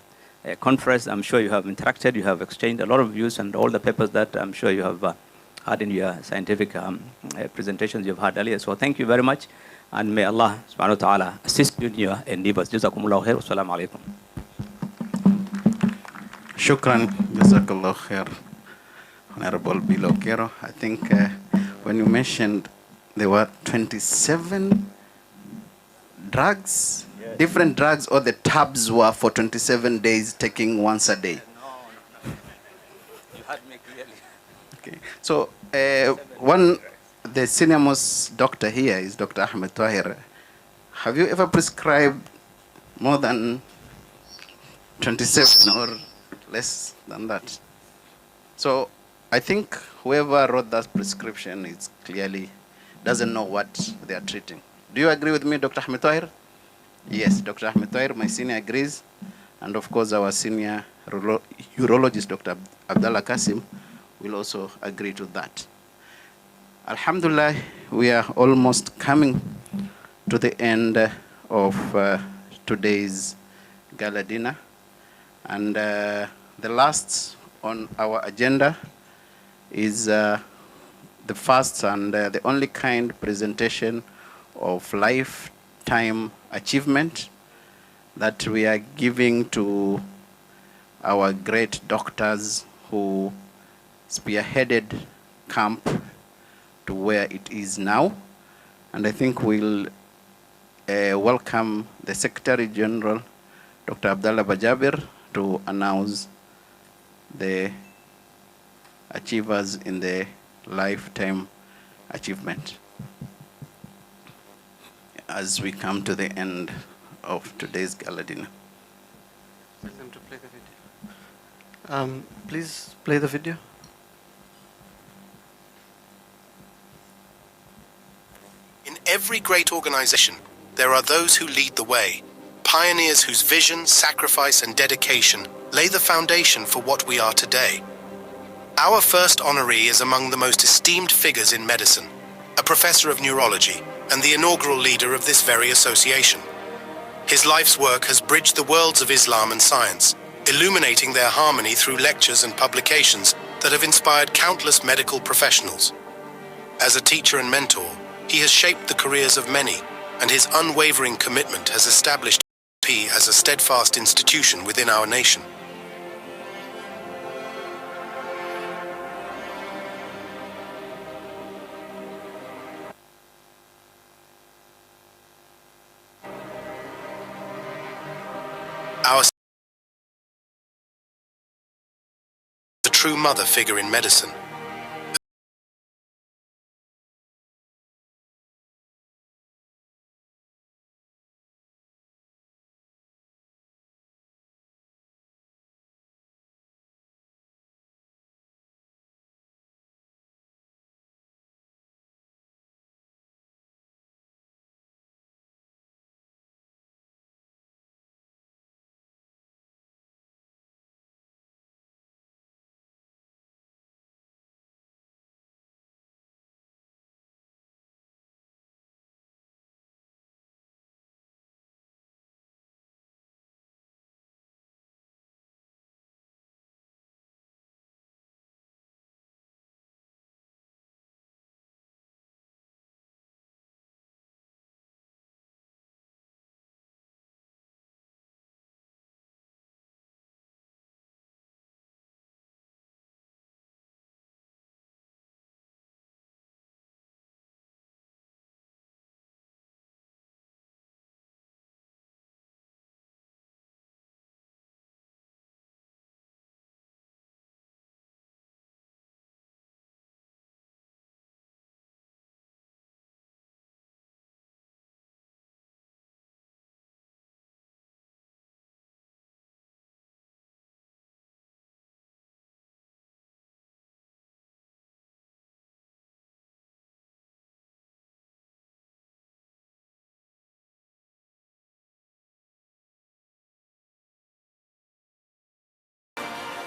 conference. I'm sure you have interacted, you have exchanged a lot of views, and all the papers that I'm sure you have had in your scientific presentations you've had earlier. So thank you very much, and may Allah subhanahu wa ta'ala assist you in your endeavors. Jazakumullahu khair. Wassalamu alaikum. Shukran. Jazakallah khair. Honorable Bilo Kero. I think when you mentioned there were 27 drugs, different drugs, or the tabs were for 27 days, taking once a day. No. You had me clearly. Okay. So the senior most doctor here is Dr. Ahmed Twahir. Have you ever prescribed more than 27 or less than that? So I think whoever wrote that prescription is clearly doesn't know what they are treating. Do you agree with me, Dr. Ahmed Twahir? Yes, Dr. Ahmed Twahir, my senior, agrees. And of course, our senior urologist, Dr. Abdallah Kasim, will also agree to that. Alhamdulillah, we are almost coming to the end of today's gala dinner. And the last on our agenda is the first and the only kind presentation of lifetime achievement that we are giving to our great doctors who spearheaded Kammp to where it is now. And I think we'll welcome the Secretary General, Dr. Abdallah Bajabir, to announce the achievers in the lifetime achievement. As we come to the end of today's gala dinner. Tell them to play the video. Please play the video. In every great organization, there are those who lead the way, pioneers whose vision, sacrifice, and dedication lay the foundation for what we are today. Our first honoree is among the most esteemed figures in medicine, a professor of neurology and the inaugural leader of this very association. His life's work has bridged the worlds of Islam and science, illuminating their harmony through lectures and publications that have inspired countless medical professionals. As a teacher and mentor, he has shaped the careers of many, and his unwavering commitment has established P as a steadfast institution within our nation. Our a true mother figure in medicine.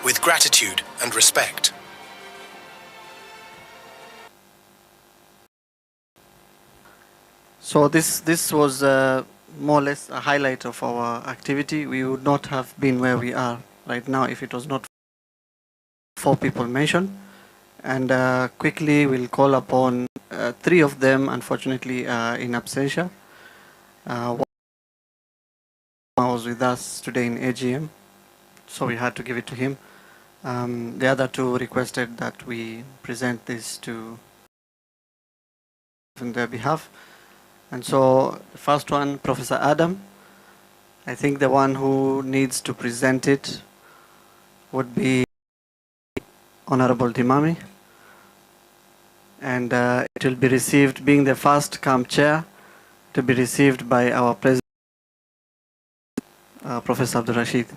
With gratitude and respect. So this was more or less a highlight of our activity. We would not have been where we are right now if it was not for people mentioned. And quickly we'll call upon three of them, unfortunately in absentia. One was with us today in AGM, so we had to give it to him. The other two requested that we present this to on their behalf. And so the first one, Professor Adam, I think the one who needs to present it would be Honorable Dimami. And it will be received, being the first Kammp chair, to be received by our President, Professor Abdul Rashid.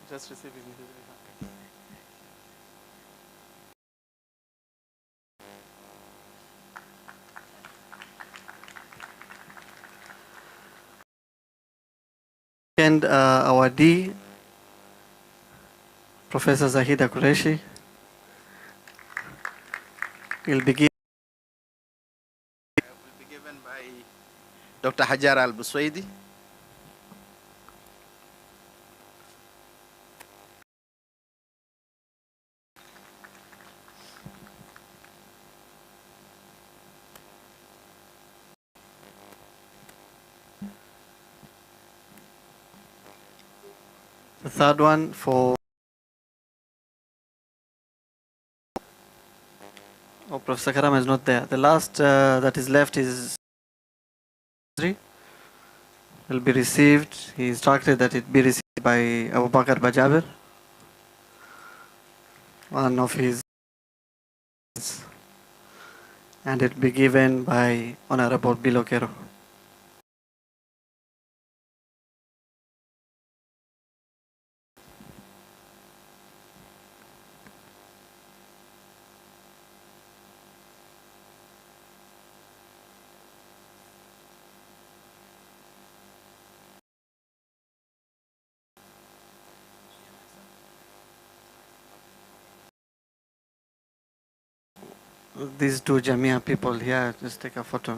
Just receiving his and our D, Professor Zahida Qureshi, will be given by Dr. Haajar al-Buswaidi. The third one for Professor Karam is not there. The last that is left is will be received. He instructed that it be received by Abu Bakr Bajaber, one of his, and it be given by Honorable Bilokero. These two Jamia people here, just take a photo.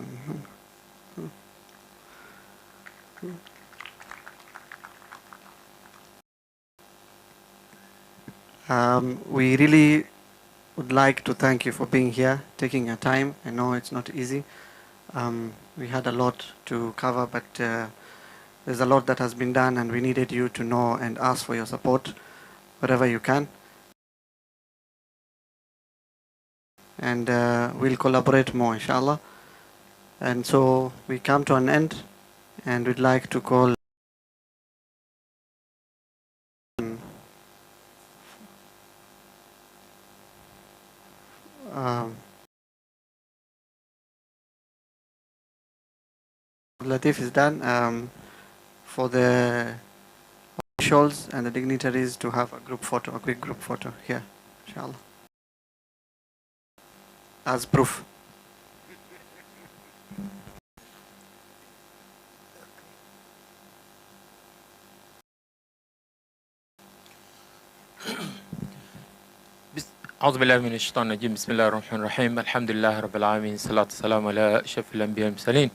We really would like to thank you for being here, taking your time. I know it's not easy. We had a lot to cover, but there's a lot that has been done, and we needed you to know and ask for your support wherever you can. And we'll collaborate more, inshallah. And so we come to an end, and we'd like to call Latif is done for the officials and the dignitaries to have a group photo, a quick group photo here, inshallah, as proof. أعوذ بالله من الشيطان الرجيم بسم الله الرحمن الرحيم الحمد لله رب العالمين الصلاة والسلام على أشرف الأنبياء والمرسلين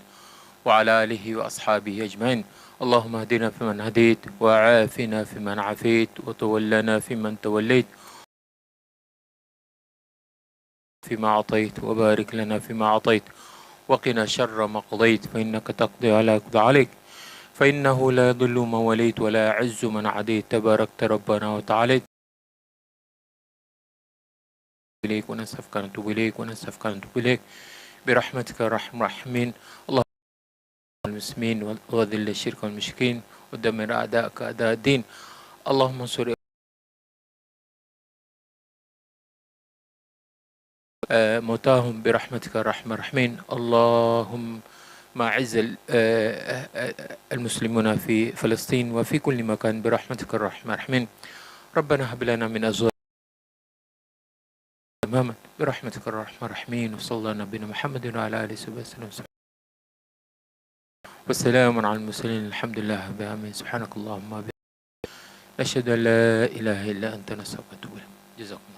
وعلى آله وأصحابه أجمعين اللهم اهدنا فيمن هديت وعافنا فيمن عافيت وتولنا فيمن توليت فيما أعطيت وبارك لنا فيما أعطيت وقنا شر ما قضيت فإنك تقضي ولا يقضى عليك فإنه لا يضل من وليت ولا يعز من عاديت تباركت ربنا وتعاليت إليك ونستغفرك ونتوب إليك ونستغفرك ونتوب إليك برحمتك يا أرحم الراحمين اللهم المسلمين وذل الشرك والمشركين ودمر أعداءك أعداء الدين اللهم انصر موتاهم برحمتك يا أرحم الراحمين اللهم ما عز المسلمون في فلسطين وفي كل مكان برحمتك يا أرحم الراحمين ربنا هب لنا من أزواجنا تماما برحمتك الرحمن الرحيم وصلى الله على نبينا محمد وعلى آله وصحبه وسلم والسلام على المرسلين الحمد لله رب العالمين سبحانك اللهم وبحمدك نشهد أن لا إله إلا أنت نستغفرك ونتوب إليك جزاكم الله.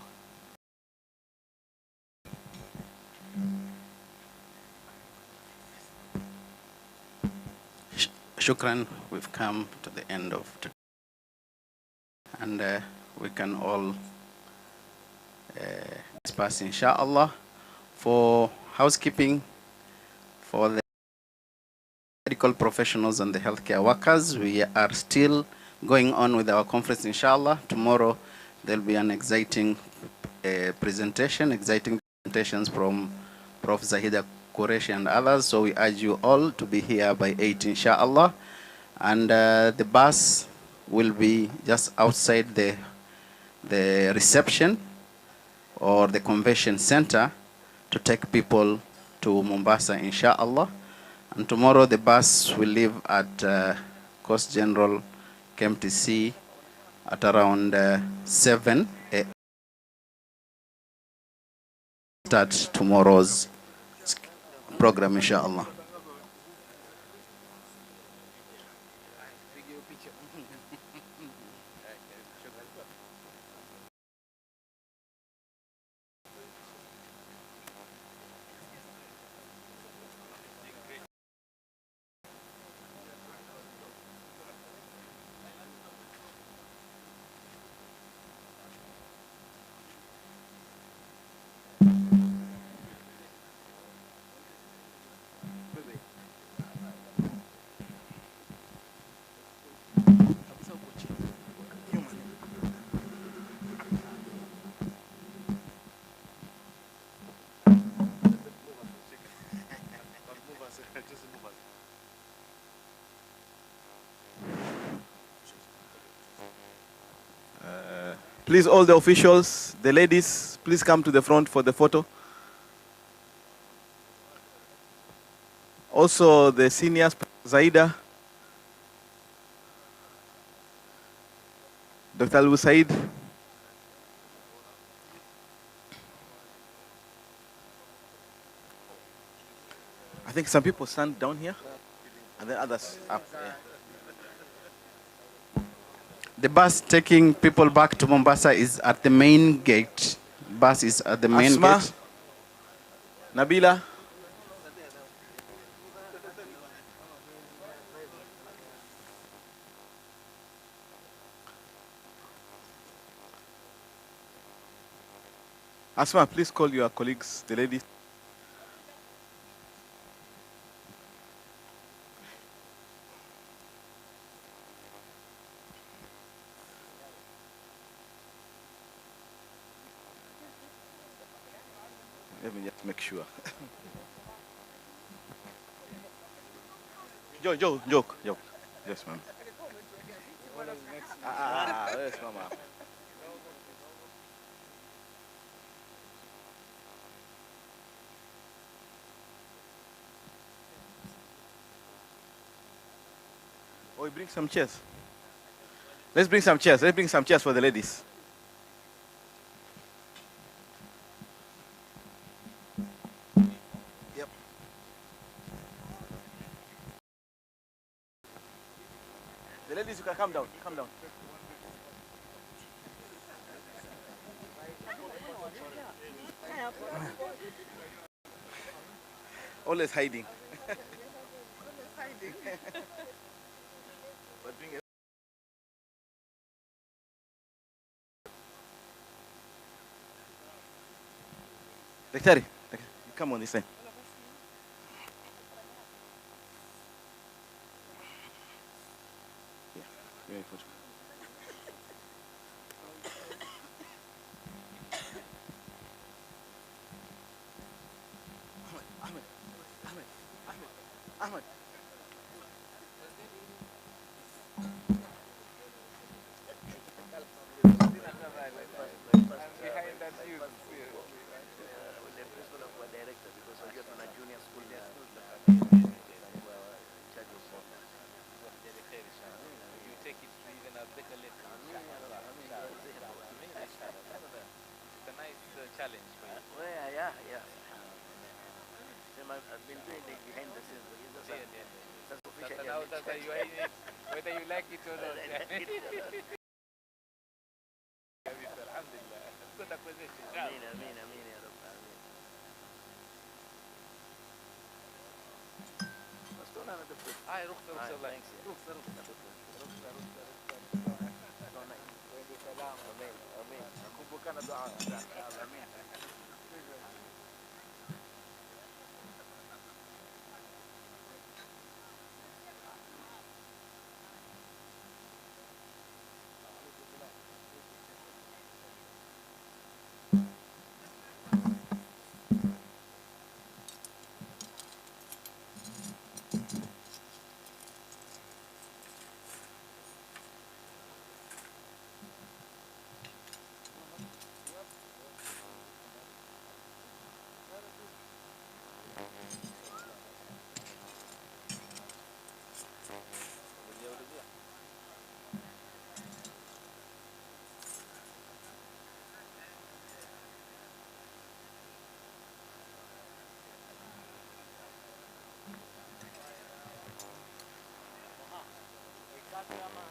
Shukran, we've come to the end of today, and we can all disperse inshallah. For housekeeping, for the medical professionals and the healthcare workers, we are still going on with our conference inshallah. Tomorrow there'll be an exciting presentations from Prof. Zahida Qureshi and others, so we urge you all to be here by 8 inshallah. And the bus will be just outside the reception or the convention center to take people to Mombasa inshallah. And tomorrow the bus will leave at Coast General KMTC at around 7 a.m. Start tomorrow's program inshallah. Please, all the officials, the ladies, please come to the front for the photo. Also, the seniors, Zaida, Dr. Al Said. I think some people stand down here, and then others up. Yeah. The bus taking people back to Mombasa is at the main gate. Bus is at the main Asma, gate. Nabila. Asma, please call your colleagues, the ladies. Let me just make sure. Joke. Yes, ma'am. Yes, mama. Oh, we bring some chairs. Let's bring some chairs. Let's bring some chairs for the ladies. Yep. The ladies, you can come down. Come down. Always hiding. But bring it. Dignitary, come on this side. Yeah, give me a photo. Ahmed. Challenge for you. Yeah. I've been doing it behind the scenes. That's now whether you like it or not. Alhamdulillah. Good acquisition. Ameen. Ya Rabb. Kama